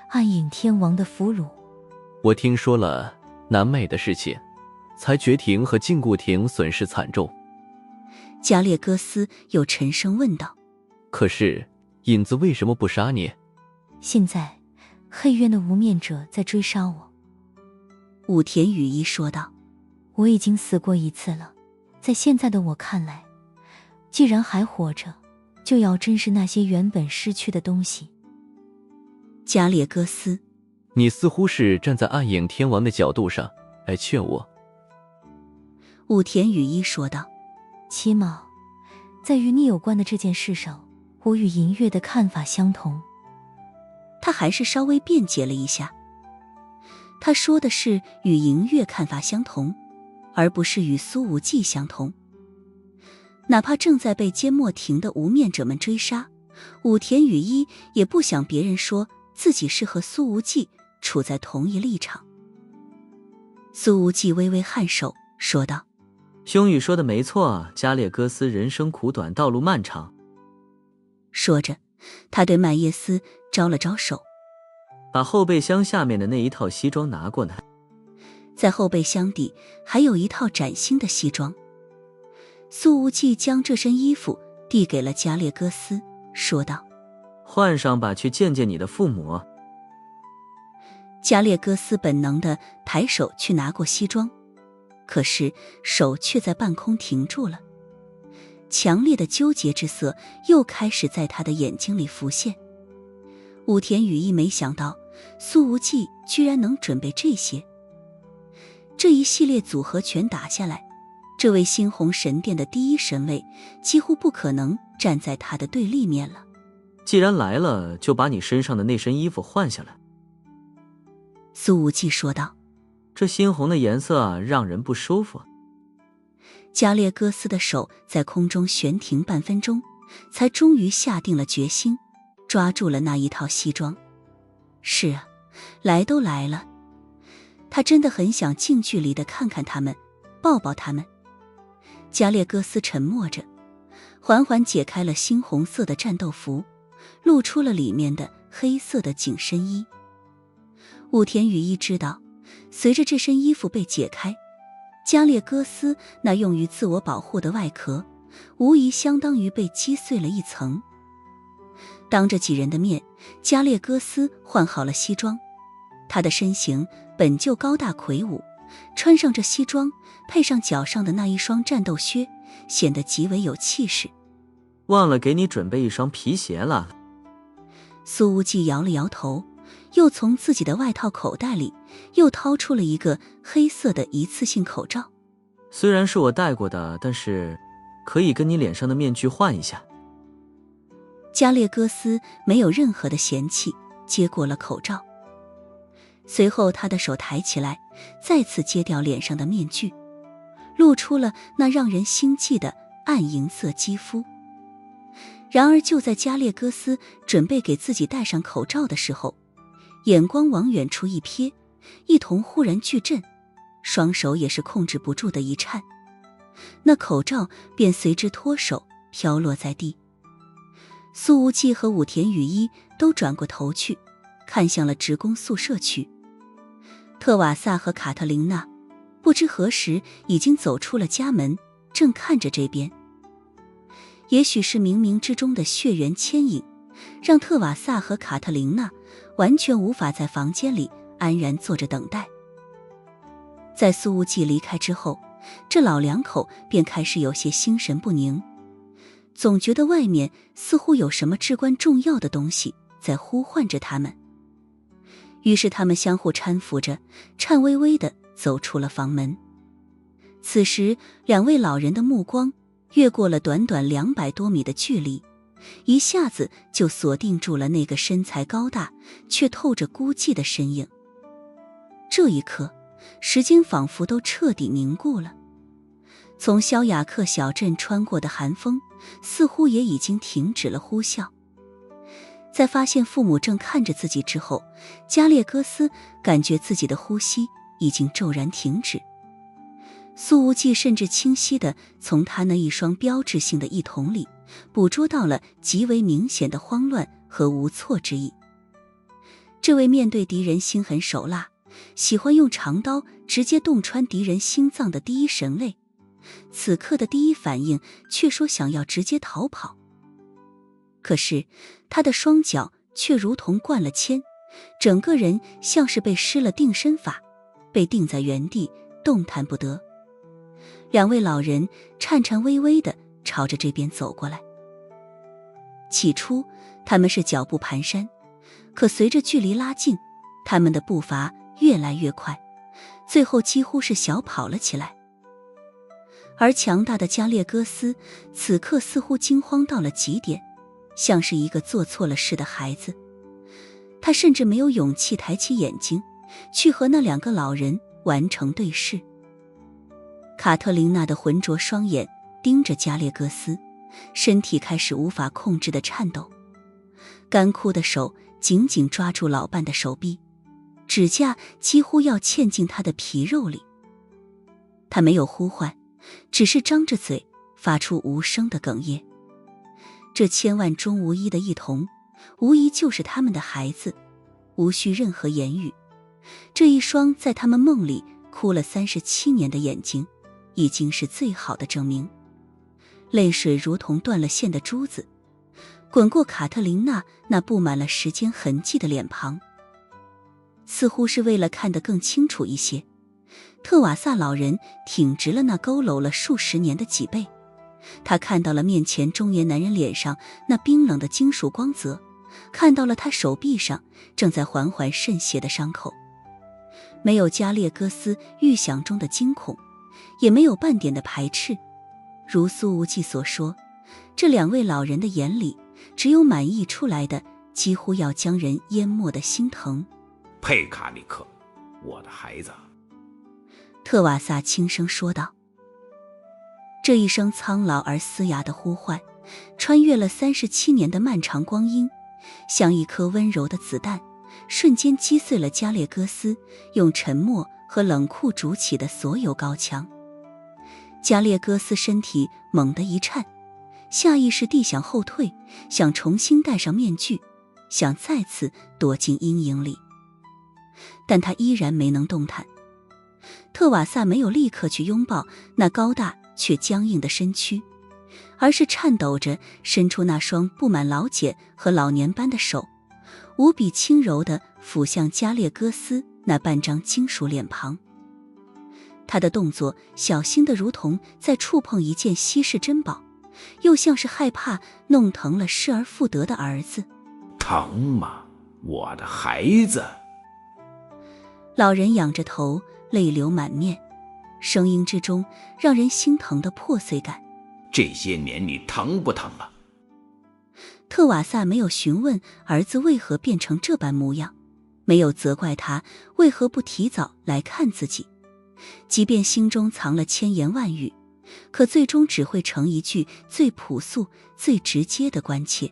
B: 暗影天王的俘虏。
D: 我听说了南美的事情，才觉亭和禁锢亭损失惨重。
A: 加列戈斯又沉声问道：
D: 可是影子为什么不杀你？
B: 现在黑渊的无面者在追杀我。
A: 武田雨衣说道：
B: 我已经死过一次了，在现在的我看来，既然还活着，就要珍视那些原本失去的东西。
A: 加列戈斯，
D: 你似乎是站在暗影天王的角度上来劝我。
A: 武田雨衣说道：
B: 七毛，在与你有关的这件事上，我与银月的看法相同。
A: 他还是稍微辩解了一下，他说的是与银月看法相同，而不是与苏无忌相同。哪怕正在被缄默亭的无面者们追杀，武田雨衣也不想别人说自己是和苏无忌处在同一立场。苏无忌微微颔首说道：
C: 兄宇说的没错，加列戈斯人生苦短，道路漫长。
A: 说着，他对麦耶斯招了招手，
C: 把后备箱下面的那一套西装拿过来。
A: 在后备箱底还有一套崭新的西装。苏无忌将这身衣服递给了加列戈斯，说道：
C: 换上吧，去见见你的父母。
A: 加列戈斯本能地抬手去拿过西装，可是手却在半空停住了。强烈的纠结之色又开始在他的眼睛里浮现。武田雨衣没想到苏无忌居然能准备这些，这一系列组合拳打下来，这位猩红神殿的第一神位几乎不可能站在他的对立面了。
C: 既然来了，就把你身上的那身衣服换下来。
A: 苏无忌说道：
C: 这猩红的颜色啊，让人不舒服。
A: 加列戈斯的手在空中悬停半分钟，才终于下定了决心，抓住了那一套西装。是啊，来都来了，他真的很想近距离地看看他们，抱抱他们。加列戈斯沉默着，缓缓解开了猩红色的战斗服，露出了里面的黑色的紧身衣。武田雨衣知道，随着这身衣服被解开，加列戈斯那用于自我保护的外壳无疑相当于被击碎了一层。当着几人的面，加列戈斯换好了西装，他的身形本就高大魁梧，穿上这西装，配上脚上的那一双战斗靴，显得极为有气势。
C: 忘了给你准备一双皮鞋了。
A: 苏无忌摇了摇头，又从自己的外套口袋里又掏出了一个黑色的一次性口罩。
C: 虽然是我戴过的，但是可以跟你脸上的面具换一下。
A: 加列戈斯没有任何的嫌弃，接过了口罩。随后他的手抬起来，再次揭掉脸上的面具，露出了那让人心悸的暗银色肌肤。然而就在加列戈斯准备给自己戴上口罩的时候，眼光往远处一瞥，一瞳忽然巨震，双手也是控制不住的一颤，那口罩便随之脱手飘落在地。苏无忌和武田雨衣都转过头去，看向了职工宿舍区。特瓦萨和卡特琳娜不知何时已经走出了家门，正看着这边。也许是冥冥之中的血缘牵引，让特瓦萨和卡特琳娜完全无法在房间里安然坐着等待。在苏无忌离开之后，这老两口便开始有些心神不宁，总觉得外面似乎有什么至关重要的东西在呼唤着他们。于是他们相互搀扶着，颤巍巍地走出了房门。此时两位老人的目光越过了短短200多米的距离，一下子就锁定住了那个身材高大却透着孤寂的身影。这一刻，时间仿佛都彻底凝固了。从肖雅克小镇穿过的寒风似乎也已经停止了呼啸。在发现父母正看着自己之后，加列戈斯感觉自己的呼吸已经骤然停止。苏无忌甚至清晰地从他那一双标志性的一瞳里捕捉到了极为明显的慌乱和无措之意。这位面对敌人心狠手辣，喜欢用长刀直接洞穿敌人心脏的第一神位，此刻的第一反应却说想要直接逃跑。可是他的双脚却如同灌了铅，整个人像是被施了定身法，被定在原地动弹不得。两位老人颤颤巍巍地朝着这边走过来。起初他们是脚步蹒跚，可随着距离拉近，他们的步伐越来越快，最后几乎是小跑了起来。而强大的加列戈斯此刻似乎惊慌到了极点，像是一个做错了事的孩子。他甚至没有勇气抬起眼睛去和那两个老人完成对视。卡特琳娜的浑浊双眼盯着加列戈斯，身体开始无法控制的颤抖，干枯的手紧紧抓住老伴的手臂，指甲几乎要嵌进他的皮肉里。他没有呼唤，只是张着嘴发出无声的哽咽。这千万中无一的一童，无疑就是他们的孩子，无需任何言语。这一双在他们梦里哭了37年的眼睛，已经是最好的证明。泪水如同断了线的珠子，滚过卡特琳娜那布满了时间痕迹的脸庞。似乎是为了看得更清楚一些，特瓦萨老人挺直了那佝偻了数十年的脊背，他看到了面前中年男人脸上那冰冷的金属光泽，看到了他手臂上正在缓缓渗血的伤口。没有加列戈斯预想中的惊恐，也没有半点的排斥。如苏无忌所说，这两位老人的眼里只有满溢出来的几乎要将人淹没的心疼。
F: 佩卡里克，我的孩子。
A: 特瓦萨轻声说道。这一声苍老而嘶哑的呼唤，穿越了37年的漫长光阴，像一颗温柔的子弹，瞬间击碎了加列戈斯用沉默和冷酷筑起的所有高墙。加列戈斯身体猛地一颤，下意识地想后退，想重新戴上面具，想再次躲进阴影里。但他依然没能动弹。特瓦萨没有立刻去拥抱那高大却僵硬的身躯，而是颤抖着伸出那双布满老茧和老年斑的手，无比轻柔地抚向加列戈斯那半张金属脸庞。他的动作小心得如同在触碰一件稀世珍宝，又像是害怕弄疼了失而复得的儿子。
F: 疼吗，我的孩子？
A: 老人仰着头，泪流满面，声音之中让人心疼的破碎感。
F: 这些年你疼不疼啊？
A: 特瓦萨没有询问儿子为何变成这般模样，没有责怪他为何不提早来看自己，即便心中藏了千言万语，可最终只会成一句最朴素最直接的关切。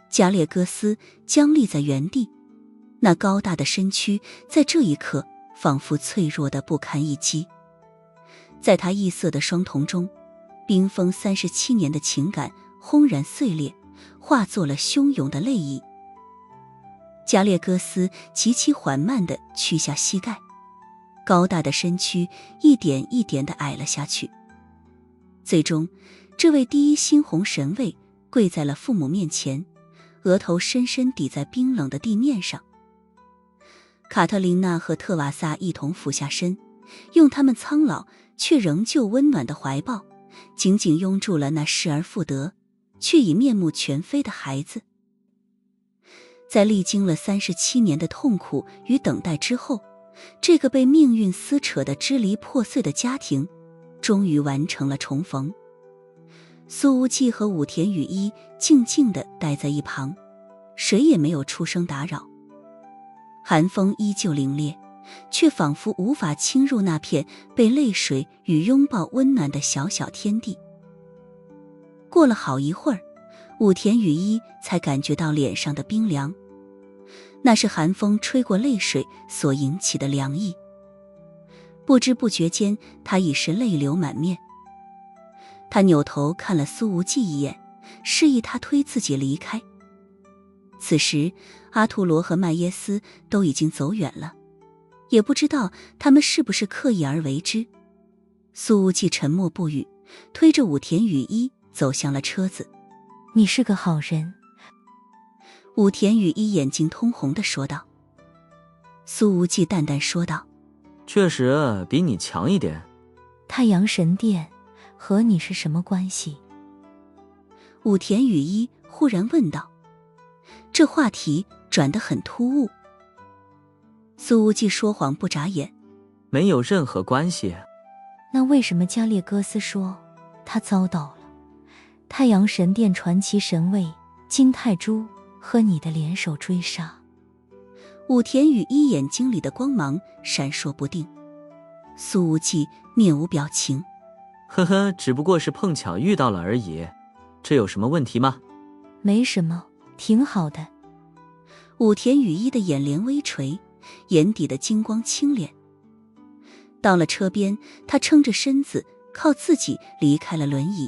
A: 加列戈斯僵立在原地，那高大的身躯在这一刻仿佛脆弱的不堪一击。在他异色的双瞳中，冰封37年的情感轰然碎裂，化作了汹涌的泪意。加列戈斯极其缓慢地屈下膝盖，高大的身躯一点一点地矮了下去。最终，这位第一猩红神卫跪在了父母面前，额头深深抵在冰冷的地面上。卡特琳娜和特瓦萨一同俯下身，用他们苍老却仍旧温暖的怀抱，紧紧拥住了那失而复得却已面目全非的孩子。在历经了37年的痛苦与等待之后，这个被命运撕扯的支离破碎的家庭终于完成了重逢。苏无忌和武田羽衣静静地待在一旁，谁也没有出声打扰。寒风依旧凛冽，却仿佛无法侵入那片被泪水与拥抱温暖的小小天地。过了好一会儿，武田羽衣才感觉到脸上的冰凉，那是寒风吹过泪水所引起的凉意。不知不觉间，他已是泪流满面。他扭头看了苏无忌一眼，示意他推自己离开。此时阿图罗和麦耶斯都已经走远了，也不知道他们是不是刻意而为之。苏无忌沉默不语，推着武田雨衣走向了车子。
B: 你是个好人。
A: 武田雨衣眼睛通红地说道。苏无忌淡淡说道，
C: 确实比你强一点。
B: 太阳神殿和你是什么关系？
A: 武田雨衣忽然问道，这话题转得很突兀。苏无忌说谎不眨眼，
C: 没有任何关系。
B: 那为什么加列戈斯说他遭到了太阳神殿传奇神卫金泰珠和你的联手追杀？
A: 武田雨衣眼睛里的光芒闪烁不定。苏无忌面无表情，
C: 呵呵，只不过是碰巧遇到了而已，这有什么问题吗？
B: 没什么，挺好的。
A: 武田雨衣的眼帘微垂，眼底的金光清敛。到了车边，他撑着身子靠自己离开了轮椅，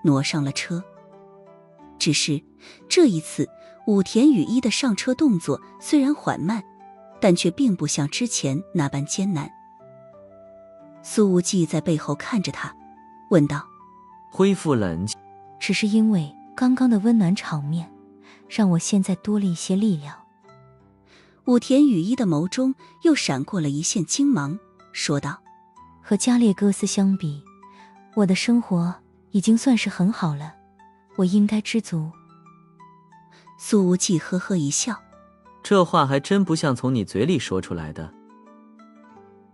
A: 挪上了车。只是这一次武田雨衣的上车动作虽然缓慢，但却并不像之前那般艰难。苏无忌在背后看着他，问道，
C: 恢复冷静。
B: 只是因为刚刚的温暖场面，让我现在多了一些力量。
A: 武田雨衣的眸中又闪过了一线金芒，说道，
B: 和加列戈斯相比，我的生活已经算是很好了，我应该知足。
A: 苏无忌呵呵一笑，
C: 这话还真不像从你嘴里说出来的。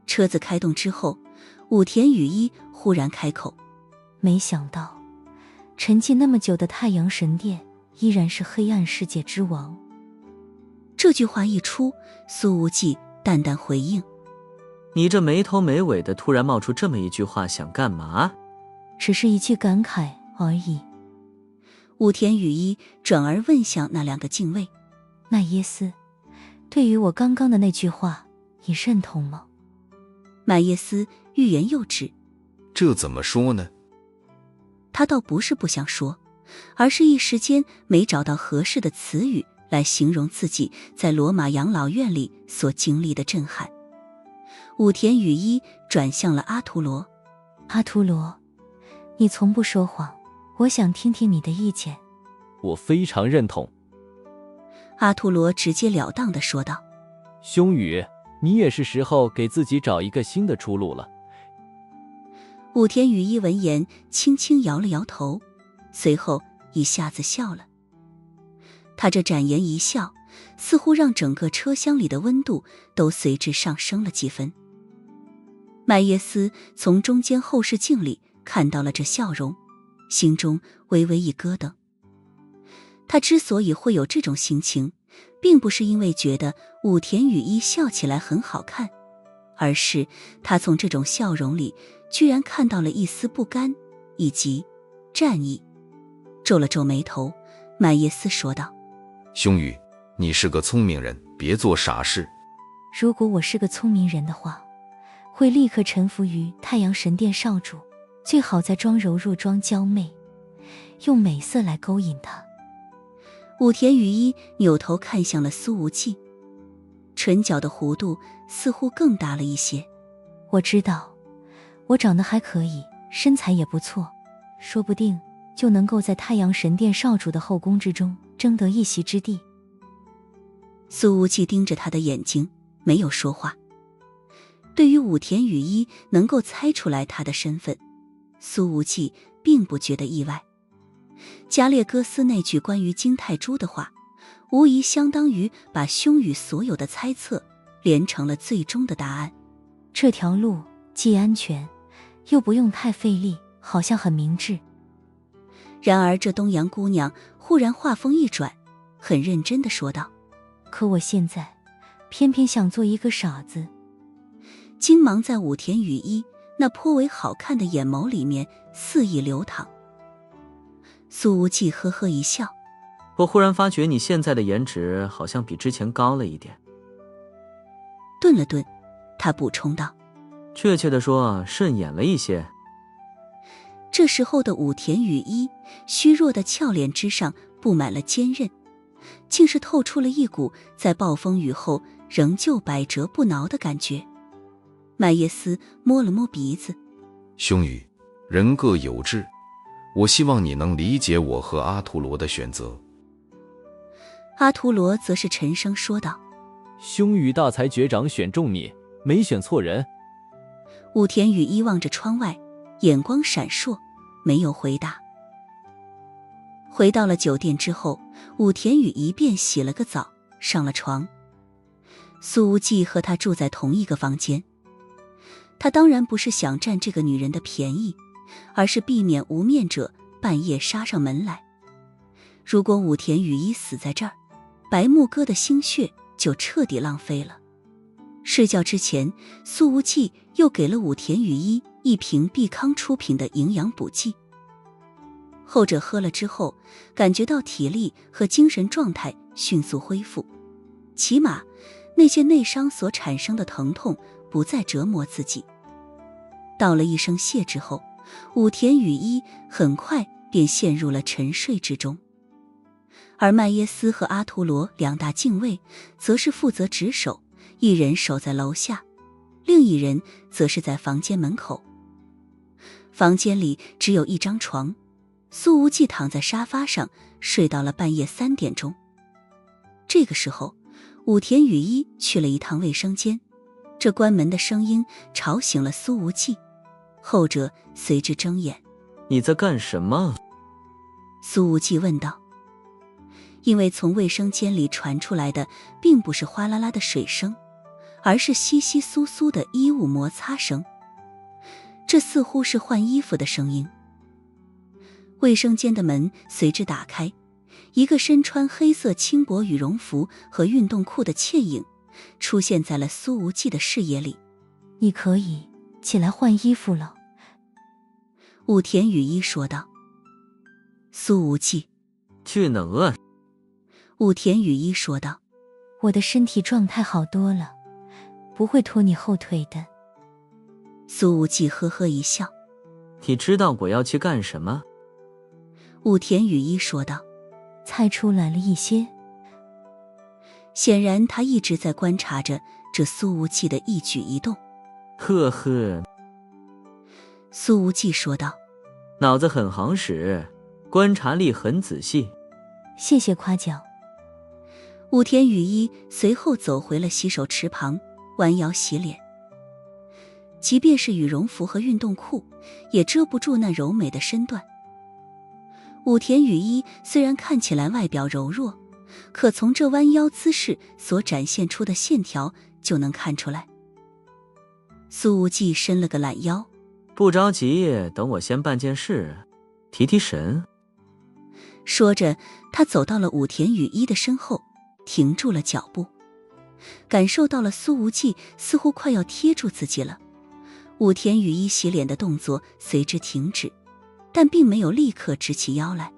A: 车子开动之后，武田雨衣忽然开口，
B: 没想到沉寂那么久的太阳神殿依然是黑暗世界之王。
A: 这句话一出，苏无忌淡淡回应，
C: 你这没头没尾的突然冒出这么一句话想干嘛？
B: 只是一句感慨而已。
A: 武田雨衣转而问向那两个禁卫，
B: 那耶斯，对于我刚刚的那句话，你认同吗？
A: 麦耶斯欲言又止，
E: 这怎么说呢？
A: 他倒不是不想说，而是一时间没找到合适的词语来形容自己在罗马养老院里所经历的震撼。武田雨衣转向了阿图罗，
B: 阿图罗，你从不说谎，我想听听你的意见。
D: 我非常认同。
A: 阿图罗直截了当地说道，
D: 兄宇，你也是时候给自己找一个新的出路了。
A: 武田雨衣闻言轻轻摇了摇头，随后一下子笑了。他这展颜一笑，似乎让整个车厢里的温度都随之上升了几分。麦耶斯从中间后视镜里看到了这笑容，心中微微一咯噔。他之所以会有这种心情，并不是因为觉得武田雨衣笑起来很好看，而是他从这种笑容里居然看到了一丝不甘以及战意。皱了皱眉头，麦耶斯说道，
E: 兄宇，你是个聪明人，别做傻事。
B: 如果我是个聪明人的话，会立刻臣服于太阳神殿少主，最好再装柔弱装娇媚，用美色来勾引他。
A: 武田雨衣扭头看向了苏无忌，唇角的弧度似乎更大了一些。
B: 我知道，我长得还可以，身材也不错，说不定就能够在太阳神殿少主的后宫之中争得一席之地。
A: 苏无忌盯着他的眼睛，没有说话。对于武田雨衣能够猜出来他的身份，苏无忌并不觉得意外。加列戈斯那句关于金泰珠的话，无疑相当于把兄宇所有的猜测连成了最终的答案。
B: 这条路既安全，又不用太费力，好像很明智。
A: 然而这东阳姑娘忽然话锋一转，很认真地说道，
B: 可我现在偏偏想做一个傻子。
A: 金芒在武田雨衣那颇为好看的眼眸里面肆意流淌。苏无忌呵呵一笑，
C: 我忽然发觉你现在的颜值好像比之前高了一点。
A: 顿了顿，他补充道，
C: 确切地说，顺眼了一些。
A: 这时候的武田雨衣虚弱的俏脸之上布满了坚韧，竟是透出了一股在暴风雨后仍旧百折不挠的感觉。麦耶斯摸了摸鼻子，
E: 兄宇，人各有志，我希望你能理解我和阿图罗的选择。
A: 阿图罗则是沉声说道：
D: 兄宇大才绝长选中你，没选错人。
A: 武田雨衣望着窗外，眼光闪烁，没有回答。回到了酒店之后，武田雨衣便洗了个澡，上了床。苏无忌和他住在同一个房间，他当然不是想占这个女人的便宜，而是避免无面者半夜杀上门来。如果武田雨衣死在这儿，白木哥的心血就彻底浪费了。睡觉之前，苏无忌又给了武田雨衣一瓶碧康出品的营养补剂。后者喝了之后，感觉到体力和精神状态迅速恢复，起码那些内伤所产生的疼痛不再折磨自己。道了一声谢之后，武田雨衣很快便陷入了沉睡之中。而麦耶斯和阿图罗两大禁卫则是负责值守，一人守在楼下，另一人则是在房间门口。房间里只有一张床，苏无忌躺在沙发上睡到了半夜3点钟。这个时候，武田雨衣去了一趟卫生间，这关门的声音吵醒了苏无忌，后者随之睁眼。
C: 你在干什么？
A: 苏无忌问道。因为从卫生间里传出来的并不是哗啦啦的水声，而是窸窸窣窣的衣物摩擦声，这似乎是换衣服的声音。卫生间的门随之打开，一个身穿黑色轻薄羽绒服和运动裤的倩影出现在了苏无忌的视野里。
B: 你可以起来换衣服了。
A: 武田雨衣说道。苏无忌，
C: 去哪儿？
A: 武田雨衣说道。
B: 我的身体状态好多了，不会拖你后腿的。
A: 苏无忌呵呵一笑。
C: 你知道我要去干什么？
A: 武田雨衣说道。
B: 猜出来了一些。
A: 显然他一直在观察着这苏无忌的一举一动。
C: 呵呵，
A: 苏无忌说道。
C: 脑子很好使，观察力很仔细。
B: 谢谢夸奖。
A: 武田雨衣随后走回了洗手池旁，弯腰洗脸。即便是羽绒服和运动裤，也遮不住那柔美的身段。武田雨衣虽然看起来外表柔弱，可从这弯腰姿势所展现出的线条就能看出来。苏无忌伸了个懒腰。
C: 不着急，等我先办件事，提提神。
A: 说着，他走到了武田雨衣的身后，停住了脚步，感受到了苏无忌似乎快要贴住自己了。武田雨衣洗脸的动作随之停止，但并没有立刻直起腰来。